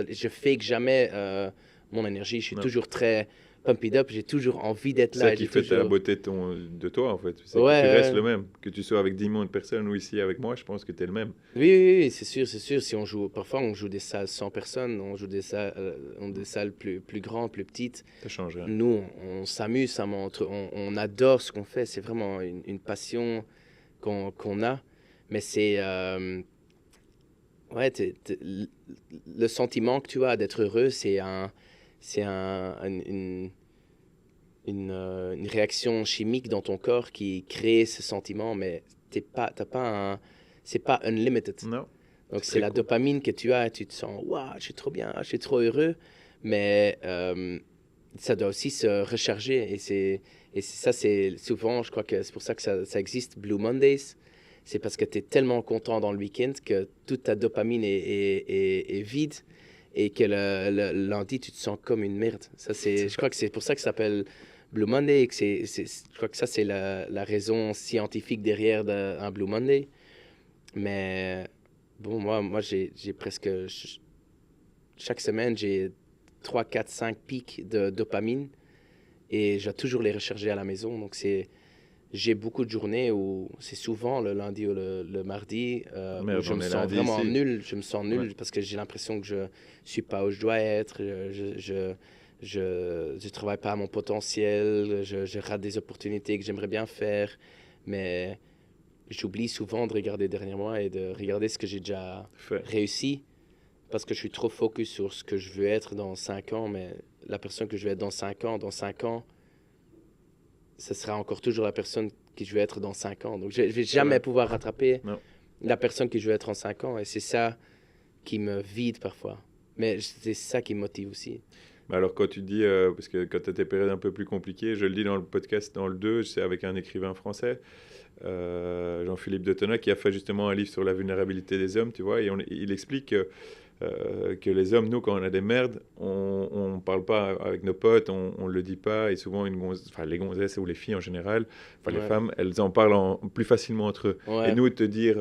je fake jamais mon énergie. Je suis Non. toujours très pumped up. J'ai toujours envie d'être C'est là. ça qui fait la beauté de toi, en fait. C'est Ouais, que tu restes le même. Que tu sois avec 10 millions de personnes ou ici avec moi, je pense que tu es le même. Oui, c'est sûr, c'est sûr. Si on joue, parfois on joue des salles 100 personnes, on joue des salles plus grandes, plus petites. Ça change rien. Nous, on s'amuse, on adore ce qu'on fait. C'est vraiment une passion qu'on a. Mais c'est... ouais, le sentiment que tu as d'être heureux, c'est une réaction chimique dans ton corps qui crée ce sentiment, mais c'est pas unlimited. Non. Donc C'est c'est la cool. dopamine que tu as, et tu te sens, waouh, je suis trop bien, je suis trop heureux, mais ça doit aussi se recharger et ça, c'est souvent, je crois que c'est pour ça que ça existe, Blue Mondays. C'est parce que tu es tellement content dans le week-end que toute ta dopamine est vide et que le lundi, tu te sens comme une merde. Je crois que c'est pour ça que ça s'appelle Blue Monday. Et que je crois que ça, c'est la raison scientifique derrière un Blue Monday. Mais bon, moi j'ai presque... Chaque semaine, j'ai 3, 4, 5 pics de dopamine et je dois toujours les recharger à la maison. Donc j'ai beaucoup de journées où c'est souvent le lundi ou le mardi Merde, où je on me est sens lundi vraiment ici. nul. Je me sens nul Ouais. parce que j'ai l'impression que je suis pas où je dois être. Je travaille pas à mon potentiel. Je rate des opportunités que j'aimerais bien faire. Mais j'oublie souvent de regarder derrière moi et de regarder ce que j'ai déjà Fait. réussi parce que je suis trop focus sur ce que je veux être dans 5 ans. Mais la personne que je veux être dans 5 ans, ce sera encore toujours la personne que je vais être dans 5 ans. Donc, je ne vais jamais pouvoir rattraper Non. la personne que je vais être en 5 ans. Et c'est ça qui me vide parfois. Mais c'est ça qui me motive aussi. Mais alors, quand tu dis, parce que quand tu as tes périodes un peu plus compliquées, je le dis dans le podcast, dans le 2, c'est avec un écrivain français, Jean-Philippe de Tonnat, qui a fait justement un livre sur la vulnérabilité des hommes, tu vois, et il explique que les hommes, nous, quand on a des merdes, on parle pas avec nos potes, on le dit pas, et souvent, les gonzesses ou les filles en général, les femmes, elles en parlent plus facilement entre eux. Ouais. Et nous, te dire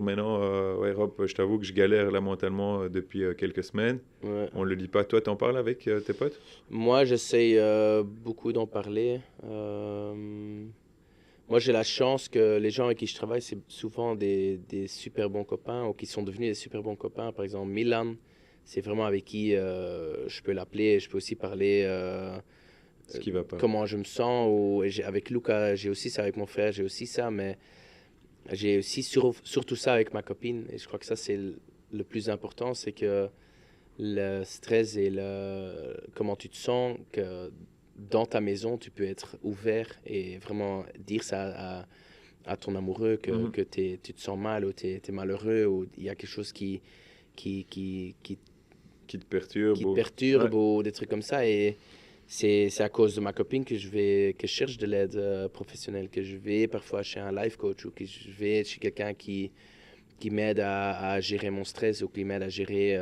maintenant, ouais, Rob, je t'avoue que je galère là mentalement depuis quelques semaines, Ouais. on le dit pas. Toi, t'en parles avec tes potes? Moi, j'essaye beaucoup d'en parler. Moi, j'ai la chance que les gens avec qui je travaille, c'est souvent des super bons copains ou qui sont devenus des super bons copains. Par exemple, Milan, c'est vraiment avec qui je peux l'appeler. Je peux aussi parler Ce qui va pas. comment je me sens. Avec Luca, j'ai aussi ça. Avec mon frère, j'ai aussi ça. Mais j'ai aussi surtout ça avec ma copine. Et je crois que ça, c'est le plus important. C'est que le stress et comment tu te sens, que dans ta maison, tu peux être ouvert et vraiment dire ça à ton amoureux, que tu te sens mal ou tu es malheureux ou il y a quelque chose qui te perturbe. Ou des trucs comme ça. Et c'est à cause de ma copine que je cherche de l'aide professionnelle, que je vais parfois chez un life coach ou que je vais chez quelqu'un qui m'aide à gérer mon stress ou qui m'aide à gérer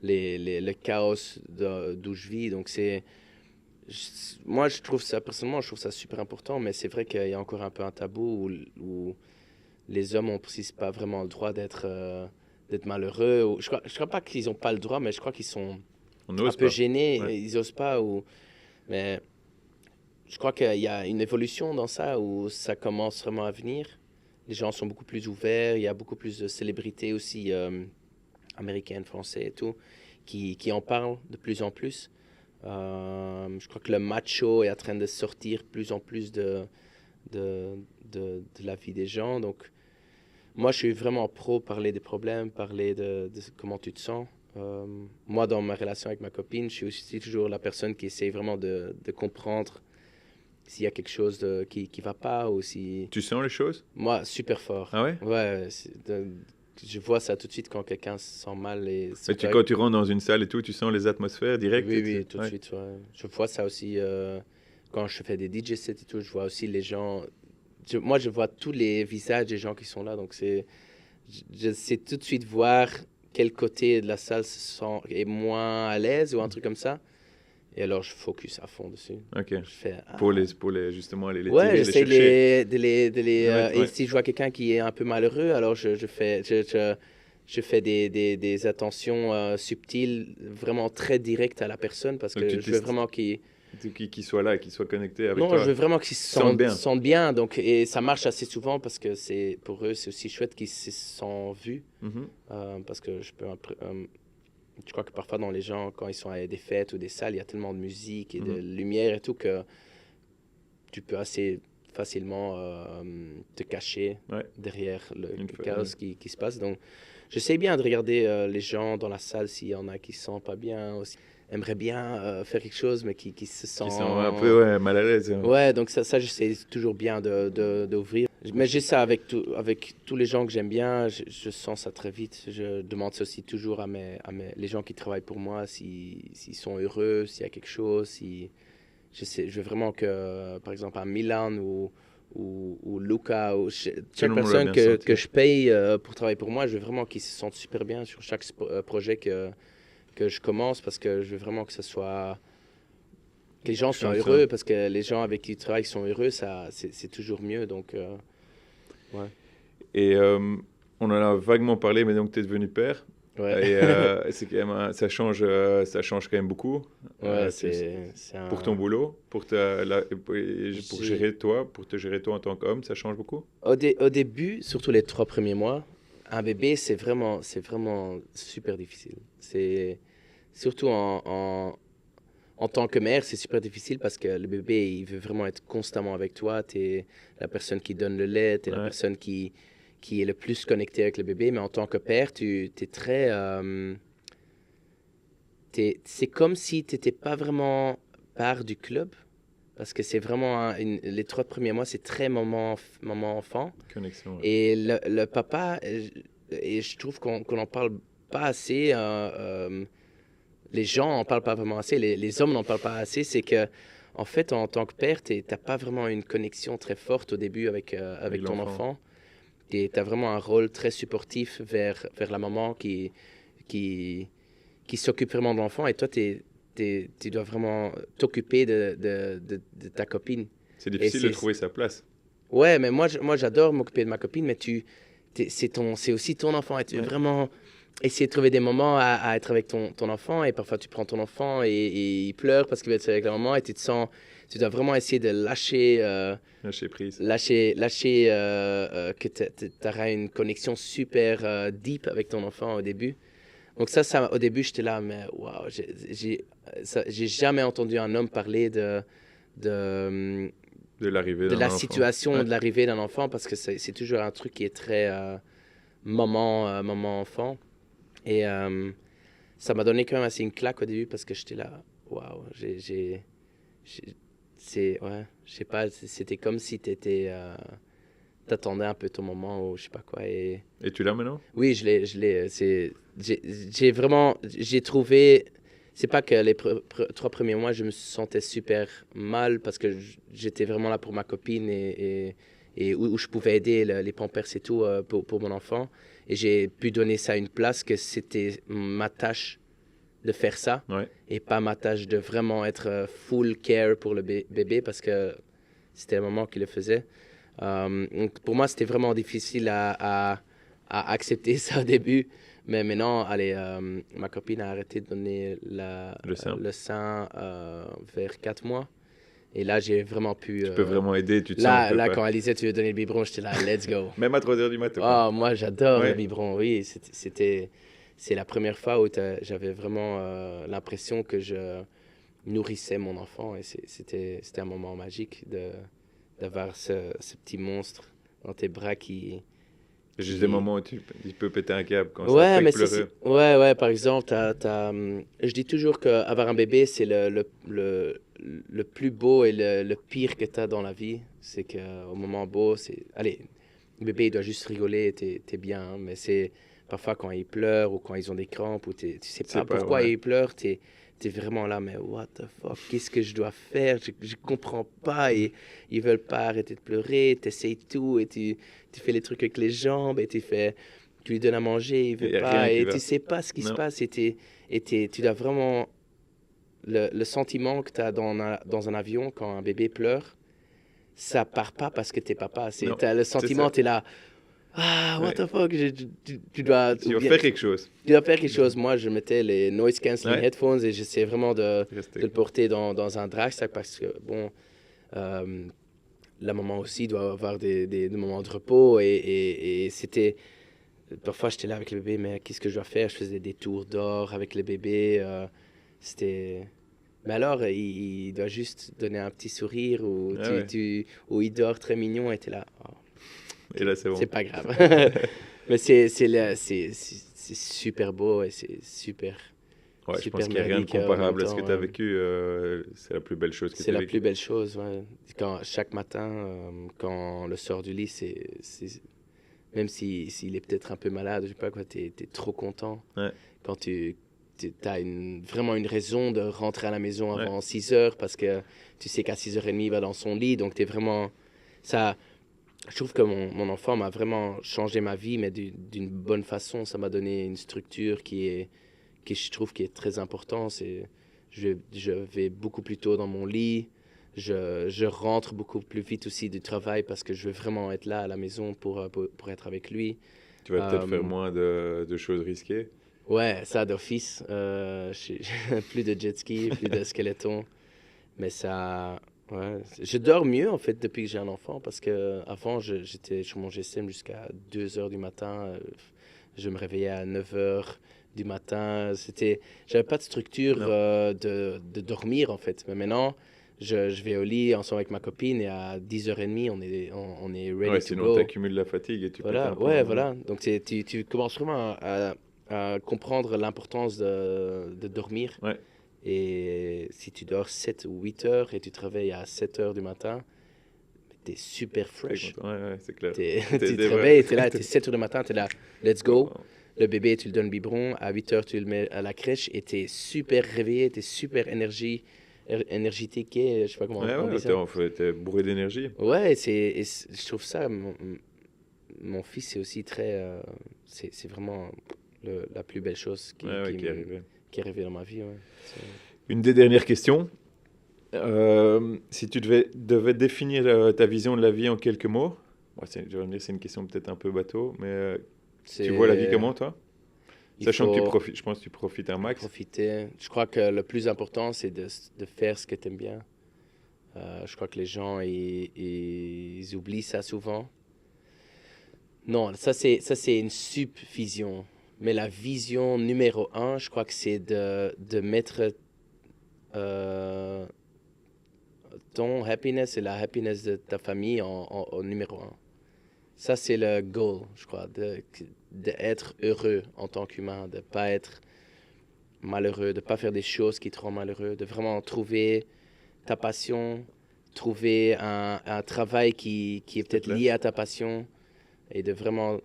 le chaos d'où je vis. Donc moi, personnellement, je trouve ça super important, mais c'est vrai qu'il y a encore un peu un tabou où les hommes n'ont pas vraiment le droit d'être malheureux. Je crois pas qu'ils n'ont pas le droit, mais je crois qu'ils sont un peu gênés, Ouais. ils n'osent pas. Mais je crois qu'il y a une évolution dans ça où ça commence vraiment à venir. Les gens sont beaucoup plus ouverts, il y a beaucoup plus de célébrités aussi américaines, françaises et tout, qui en parlent de plus en plus. Je crois que le macho est en train de sortir plus en plus de la vie des gens. Donc, moi, je suis vraiment pro parler des problèmes, parler de comment tu te sens. Moi, dans ma relation avec ma copine, je suis aussi toujours la personne qui essaie vraiment de comprendre s'il y a quelque chose qui ne va pas ou si... Tu sens les choses? Moi, super fort. Ah ouais? Ouais, je vois ça tout de suite quand quelqu'un se sent mal. Quand tu rentres dans une salle et tout, tu sens les atmosphères directes? Oui, tout de suite. Ouais. Je vois ça aussi quand je fais des DJ sets et tout. Je vois aussi les gens moi, je vois tous les visages des gens qui sont là. Donc, je sais tout de suite voir quel côté de la salle est moins à l'aise ou un truc comme ça. Et alors, je focus à fond dessus. Ok. Je fais, Pour les justement les ouais, tirer, les j'essaie chercher. et Ouais. si je vois quelqu'un qui est un peu malheureux, alors je fais des attentions subtiles, vraiment très directes à la personne parce Donc que je veux vraiment qui soit là, qu'il soit connecté avec non, je toi, veux vraiment qu'ils se qu'ils sentent bien. sentent bien. Donc, et ça marche assez souvent parce que pour eux, c'est aussi chouette qu'ils se sentent vus. Mhm. Parce que je crois que parfois dans les gens, quand ils sont à des fêtes ou des salles, il y a tellement de musique et de lumière et tout que tu peux assez facilement te cacher Ouais. derrière Une le fois, chaos ouais. qui se passe. Donc, j'essaie bien de regarder les gens dans la salle s'il y en a qui se sentent pas bien, aussi aimerait bien faire quelque chose, mais qui se Qui sont un peu sent... mal à l'aise. Ouais, donc ça j'essaie toujours bien d'ouvrir. Mais j'ai ça avec tous les gens que j'aime bien, je sens ça très vite. Je demande ça aussi toujours les gens qui travaillent pour moi, s'ils sont heureux, s'il y a quelque chose, si... je veux vraiment que, par exemple, à Milan ou Luca, ou Tout chaque le monde l'a personne bien senti. que je paye pour travailler pour moi, je veux vraiment qu'ils se sentent super bien sur chaque projet que je commence parce que je veux vraiment que ce soit... Que les gens Je soient sens ça. heureux parce que les gens avec qui tu travailles sont heureux, c'est toujours mieux. Donc, ouais. Et on en a vaguement parlé, mais donc tu es devenu père. Ouais, Et c'est quand même ça change quand même beaucoup. ouais Tu- c'est pour ton un... boulot, J'ai- pour te gérer toi en tant qu'homme, ça change beaucoup. Au début, surtout les 3 premiers mois, un bébé, c'est vraiment super difficile. C'est surtout en tant que mère, c'est super difficile parce que le bébé, il veut vraiment être constamment avec toi. Tu es la personne qui donne le lait, tu es la Ouais. personne qui est le plus connectée avec le bébé. Mais en tant que père, tu es très... c'est comme si tu n'étais pas vraiment part du club. Parce que c'est vraiment... les 3 premiers mois, c'est très maman-enfant. Connexion. Ouais. Et le papa, et je trouve qu'on n'en parle pas assez, les gens n'en parlent pas vraiment assez, les hommes n'en parlent pas assez, c'est que, en fait, en tant que père, tu n'as pas vraiment une connexion très forte au début avec ton l'enfant. enfant. Et tu as vraiment un rôle très supportif vers la maman qui, qui s'occupe vraiment de l'enfant. Et toi, tu dois vraiment t'occuper de ta copine. C'est Et difficile de trouver sa place. ouais, mais moi j'adore m'occuper de ma copine, mais c'est aussi ton enfant. Et tu veux Ouais. vraiment essayer de trouver des moments à être avec ton enfant. Et parfois, tu prends ton enfant et il pleure parce qu'il veut être avec la maman. Et tu dois vraiment essayer de Lâcher prise. que tu auras une connexion super deep avec ton enfant au début. Donc ça au début, j'étais là, mais waouh, j'ai jamais entendu un homme parler de, De l'arrivée de d'un la enfant. situation Ouais. de l'arrivée d'un enfant parce que c'est toujours un truc qui est très maman-enfant. Et ça m'a donné quand même assez une claque au début parce que j'étais là, waouh, ouais, je sais pas, c'était comme si t'attendais un peu ton moment ou je sais pas quoi. Et Et tu l'as maintenant? oui, j'ai vraiment, j'ai trouvé, c'est pas que les 3 premiers mois, je me sentais super mal parce que j'étais vraiment là pour ma copine et où je pouvais aider les pampers et tout pour mon enfant. Et j'ai pu donner ça une place que c'était ma tâche de faire ça Ouais. et pas ma tâche de vraiment être full care pour le bébé parce que c'était le moment qu'il le faisait. Donc pour moi, c'était vraiment difficile à accepter ça au début. Mais maintenant, allez, ma copine a arrêté de donner Le sein. le sein vers 4 mois. Et là, j'ai vraiment pu... Tu peux vraiment aider, tu te sens un peu là, pas. quand elle disait, tu veux donner le biberon, j'étais là, let's go. Même à 3 heures du matin. Oh, moi, j'adore le Ouais. biberon, oui. C'est la première fois où j'avais vraiment l'impression que je nourrissais mon enfant. Et c'était un moment magique d'avoir ce petit monstre dans tes bras J'ai juste des moments où il peut péter un câble quand ça Ouais, fait mais que pleurer. ouais, par exemple, je dis toujours qu'avoir un bébé, c'est le plus beau et le pire que tu as dans la vie. C'est qu'au moment beau, allez, le bébé, il doit juste rigoler et t'es bien. Mais c'est parfois quand ils pleurent ou quand ils ont des crampes ou tu sais C'est pas pas, pourquoi ouais. ils pleurent, t'es vraiment là, mais what the fuck, qu'est-ce que je dois faire? Je comprends pas et ils veulent pas arrêter de pleurer, t'essayes tout et tu fais les trucs avec les jambes et tu lui donnes à manger, il Il veut n'y a rien pas qui et va. tu sais pas ce qui se Non. passe tu dois vraiment, le sentiment que tu as dans un avion quand un bébé pleure, ça part pas parce que t'es papa, Non, t'as le c'est ça. sentiment, t'es là, ah, what Ouais. the fuck, tu dois, Tu ou vas bien, faire quelque chose. tu dois faire quelque chose. Moi, je mettais les noise cancelling Ouais. headphones et j'essayais vraiment de Rester. le porter dans un drag sac parce que, bon, euh, la maman aussi doit avoir des moments de repos et c'était... Parfois, j'étais là avec le bébé, mais qu'est-ce que je dois faire? Je faisais des tours d'or avec le bébé. C'était... Mais alors, il doit juste donner un petit sourire ou, Ah ouais. ou il dort très mignon et t'es là. Oh, Et là, c'est bon. c'est pas grave. Mais c'est super beau et c'est super, Ouais, je pense super qu'il n'y a rien de merdique en même comparable à ce que temps. tu as vécu. C'est la plus belle chose que C'est tu as la vécue. plus belle chose. Ouais. Quand, chaque matin, quand on le sort du lit, même s'il est peut-être un peu malade, je sais pas quoi, t'es trop content. Ouais. Quand tu as vraiment une raison de rentrer à la maison Ouais. avant 6 heures parce que tu sais qu'à 6h30, il va dans son lit. Donc, t'es vraiment... Ça, je trouve que mon enfant m'a vraiment changé ma vie, mais d'une bonne façon. Ça m'a donné une structure qui je trouve qui est très importante. Je vais beaucoup plus tôt dans mon lit. Je rentre beaucoup plus vite aussi du travail parce que je veux vraiment être là à la maison pour être avec lui. Tu vas peut-être faire Euh, moins de choses risquées. ouais, ça d'office. Plus de jet ski, plus de skeleton. Mais ça, ouais. Je dors mieux en fait depuis que j'ai un enfant parce que avant j'étais sur mon GSM jusqu'à 2 heures du matin. Je me réveillais à 9 heures du matin. J'avais pas de structure Non. de dormir en fait. Mais maintenant, je vais au lit ensemble avec ma copine et à 10h30, on est ready Ouais, to sinon tu go. accumules la fatigue et tu pètes un Voilà, plomb à ouais, un moment. voilà. Donc tu commences vraiment à comprendre l'importance de dormir. Ouais, Et si tu dors 7 ou 8 heures et tu te réveilles à 7 heures du matin, t'es super très fresh. content. Ouais, ouais, c'est clair. Tu te Ouais. réveilles, t'es là, t'es 7 heures du matin, t'es là, let's Bon, go. Le bébé, tu le donnes le biberon. À 8 heures, tu le mets à la crèche et t'es super réveillé, t'es super énergétique. Je sais pas comment ouais, on dit ouais, ça. en fait, t'es bourré d'énergie. Ouais, je trouve ça, mon fils, c'est aussi très. C'est vraiment la plus belle chose Ouais, ouais, qui est arrivé. qui est arrivée dans ma vie. Ouais. Une des dernières questions. Si tu devais définir ta vision de la vie en quelques mots, je vais dire, c'est une question peut-être un peu bateau, mais tu vois la vie C'est. comment, toi? Il Sachant que tu faut profites, je pense que tu profites un max. profiter. Je crois que le plus important, c'est de faire ce que tu aimes bien. Je crois que les gens, ils oublient ça souvent. Non, ça c'est une subvision. Mais la vision numéro un, je crois que c'est de mettre euh, ton happiness et la happiness de ta famille en numéro un. Ça, c'est le goal, je crois, d'être heureux en tant qu'humain, de ne pas être malheureux, de ne pas faire des choses qui te rendent malheureux, de vraiment trouver ta passion, trouver un travail qui est peut-être clair. lié à ta passion et de vraiment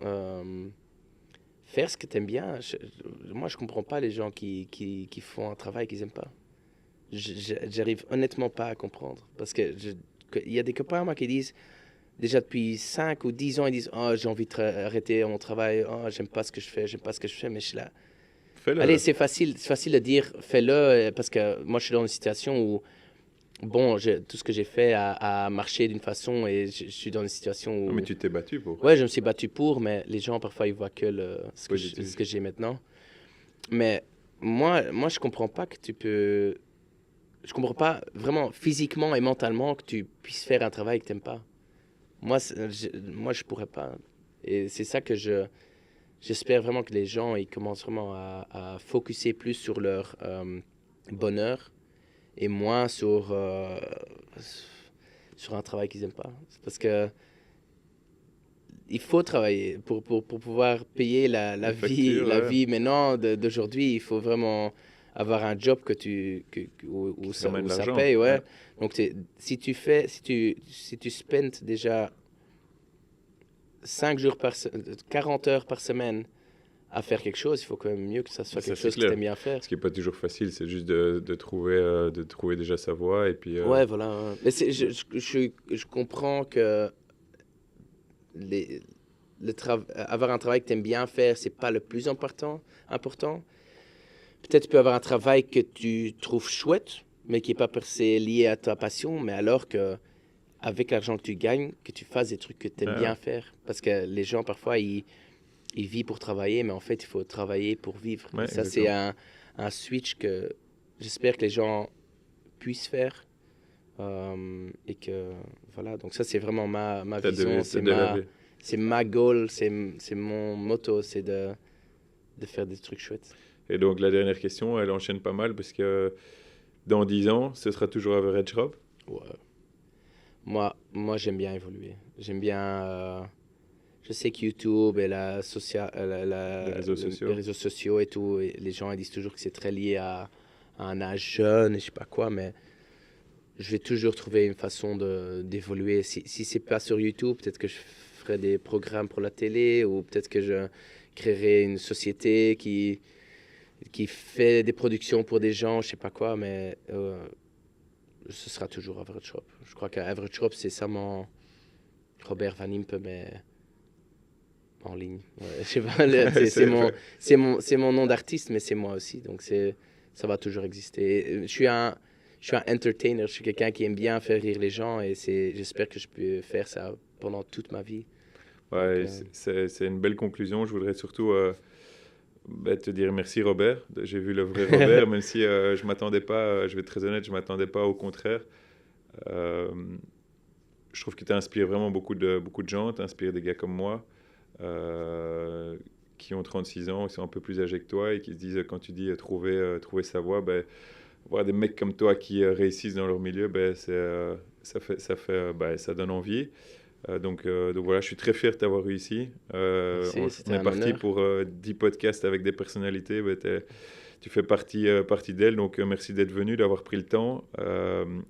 faire ce que tu aimes bien. Moi, je comprends pas les gens qui font un travail qu'ils n'aiment pas. J'arrive honnêtement pas à comprendre. Parce que il y a des copains moi qui disent, déjà depuis 5 ou 10 ans, ils disent oh, j'ai envie d'arrêter mon travail, oh, j'aime pas ce que je fais, j'aime pas ce que je fais, mais je suis là. Allez, Fais-le. c'est facile de dire fais-le, parce que moi je suis dans une situation où, bon, tout ce que j'ai fait a marché d'une façon et je suis dans une situation Non, où, mais tu t'es battu pour. ouais, je me suis battu pour, mais les gens parfois ils voient que Positif. ce que j'ai maintenant. Mais moi je comprends pas que tu peux. Je comprends pas vraiment physiquement et mentalement que tu puisses faire un travail que tu n'aimes pas. Moi, je pourrais pas. Et c'est ça que j'espère vraiment que les gens ils commencent vraiment à focuser plus sur leur bonheur et moins sur un travail qu'ils n'aiment pas. C'est parce que il faut travailler pour pouvoir payer Les factures, la ouais, vie maintenant d'aujourd'hui. Il faut vraiment avoir un job qui où te ramène où ça l'argent. paye, Ouais. ouais. Donc, si tu spends déjà 5 jours 40 heures par semaine à faire quelque chose, il faut quand même mieux que ça soit Ça, quelque c'est chose que tu clair. aimes bien faire. Ce qui n'est pas toujours facile, c'est juste de trouver déjà sa voie. Et puis, Ouais, voilà. Mais je comprends que les, avoir un travail que tu aimes bien faire, c'est pas le plus important. Peut-être tu peux avoir un travail que tu trouves chouette, mais qui n'est pas per se lié à ta passion, mais alors que avec l'argent que tu gagnes, que tu fasses des trucs que tu aimes bien ouais, faire. Parce que les gens, parfois, ils vivent pour travailler, mais en fait, il faut travailler pour vivre. Et ouais, ça, c'est exactement. un switch que j'espère que les gens puissent faire. Et que, voilà, donc ça, c'est vraiment ma vision, T'as de rêver. c'est ma goal, c'est mon motto, c'est de faire des trucs chouettes. Et donc, la dernière question, elle enchaîne pas mal parce que dans 10 ans, ce sera toujours Average Rob. Ouais. Moi j'aime bien évoluer. J'aime bien. Je sais que YouTube et Les réseaux les sociaux. réseaux sociaux et tout, et les gens ils disent toujours que c'est très lié à un âge jeune et je sais pas quoi, mais je vais toujours trouver une façon d'évoluer. Si c'est pas sur YouTube, peut-être que je ferai des programmes pour la télé ou peut-être que je créerai une société qui fait des productions pour des gens, je sais pas quoi, mais ce sera toujours Average Shop. Je crois qu'Average Shop, c'est ça mon Robert Van Impe, mais en ligne. Ouais, je sais pas, c'est mon nom d'artiste, mais c'est moi aussi, donc ça va toujours exister. Je suis un entertainer, je suis quelqu'un qui aime bien faire rire les gens et j'espère que je peux faire ça pendant toute ma vie. Donc, Ouais, c'est une belle conclusion. Je voudrais surtout te dire merci Robert. J'ai vu le vrai Robert, même si je m'attendais pas, je vais être très honnête, je m'attendais pas au contraire. Euh, je trouve que tu inspires vraiment beaucoup de gens, tu inspires des gars comme moi qui ont 36 ans, qui sont un peu plus âgés que toi et qui se disent, quand tu dis trouver sa voie, ben, voir des mecs comme toi qui réussissent dans leur milieu, ben, ça donne envie. Donc voilà, je suis très fier de t'avoir eu ici. merci, On c'était est un parti honneur. pour 10 podcasts avec des personnalités. Ben, tu fais partie d'elles, donc merci d'être venu, d'avoir pris le temps.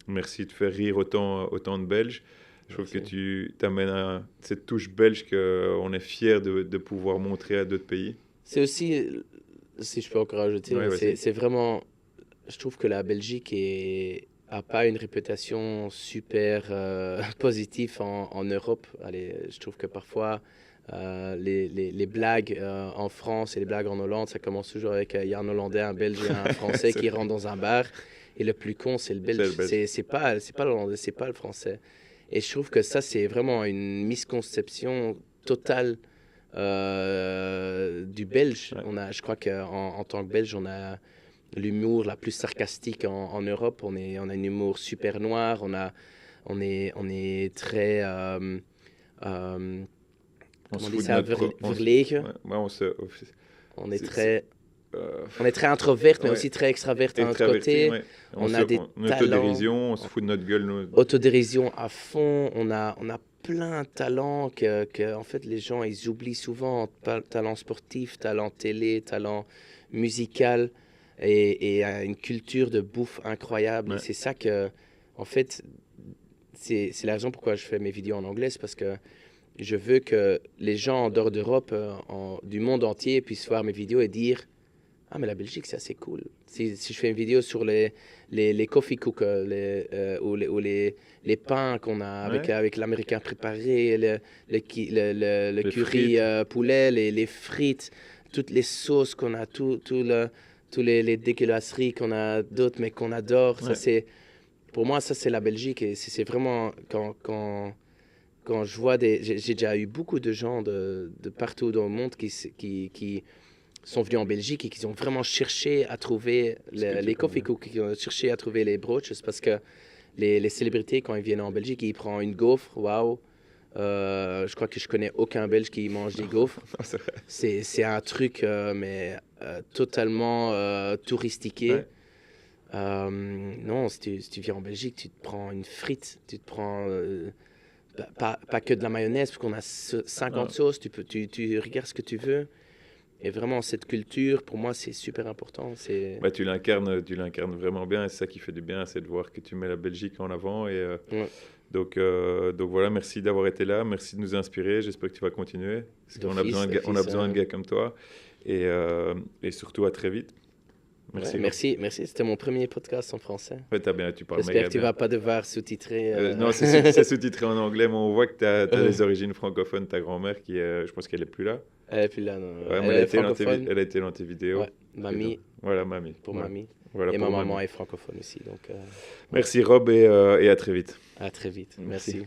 Merci de faire rire autant de Belges. Je trouve que Merci. tu t'amènes cette touche belge qu'on est fier de pouvoir montrer à d'autres pays. C'est aussi, si je peux encore ajouter, Oui, mais vas-y. c'est vraiment, je trouve que la Belgique a pas une réputation super positive en Europe. Allez, je trouve que parfois les blagues en France et les blagues en Hollande, ça commence toujours avec il y a un Hollandais, un Belge et un Français qui rentrent dans un bar et le plus con c'est le C'est le Belge. Belge. C'est pas l'Hollandais, c'est pas le Français. Et je trouve que ça c'est vraiment une misconception totale du Belge. Ouais. Je crois en tant que Belge, on a l'humour la plus sarcastique en Europe. On a un humour super noir. On est très. On Comment se on dit fout de ça? notre Verlegen. ouais, on se, On est c'est- très. euh, On est très introverte, mais ouais, aussi très extraverte à notre extraverti, côté. ouais. On a des On talents. autodérision, on se fout de notre gueule. Autodérision à fond. On a plein de talents que, en fait, les gens, ils oublient souvent. Talent sportif, talent télé, talent musical et une culture de bouffe incroyable. Et Ouais. c'est ça que, en fait, c'est la raison pourquoi je fais mes vidéos en anglais. C'est parce que je veux que les gens en dehors d'Europe, du monde entier, puissent voir mes vidéos et dire ah, mais la Belgique, c'est assez cool. Si je fais une vidéo sur les coffee cookers ou les pains qu'on a Ouais. avec l'américain préparé, le Les curry frites. poulet, les frites, toutes les sauces qu'on a, tous les dégueulasseries qu'on a d'autres, mais qu'on adore. Ouais. Pour moi, ça, c'est la Belgique. Et c'est vraiment quand je vois j'ai déjà eu beaucoup de gens de partout dans le monde qui sont venus en Belgique et qui ont vraiment cherché à trouver Ce que tu les coffee faisais. cookies, qui ont cherché à trouver les brooches, parce que les célébrités, quand ils viennent en Belgique, ils prennent une gaufre, waouh. Je crois que je connais aucun Belge qui mange des gaufres. Non, c'est vrai. C'est un truc, mais totalement touristiqué. Ouais. Non, si tu viens en Belgique, tu te prends une frite, tu te prends pas que de la mayonnaise, parce qu'on a 50 Ah. sauces, tu regardes ce que tu veux. Et vraiment, cette culture, pour moi, c'est super important. Bah, tu l'incarnes vraiment bien et c'est ça qui fait du bien, c'est de voir que tu mets la Belgique en avant et Ouais. Donc voilà, merci d'avoir été là, merci de nous inspirer. J'espère que tu vas continuer. Parce qu'on a besoin de gars comme toi. Et surtout, à très vite. Merci. Ouais, merci. C'était mon premier podcast en français. Ouais, tu parles J'espère que tu bien. vas pas devoir sous-titrer. Non, c'est sous-titré en anglais, mais on voit que tu as des origines francophones. Ta grand-mère, je pense qu'elle est plus là. Elle est plus là, non. Ouais, mais elle a été dans tes vidéos. Ouais, mamie. Voilà, mamie. Pour mamie. Voilà, et pour ma maman mamie. est francophone aussi. Donc, Merci Rob et à très vite. à très vite. Merci.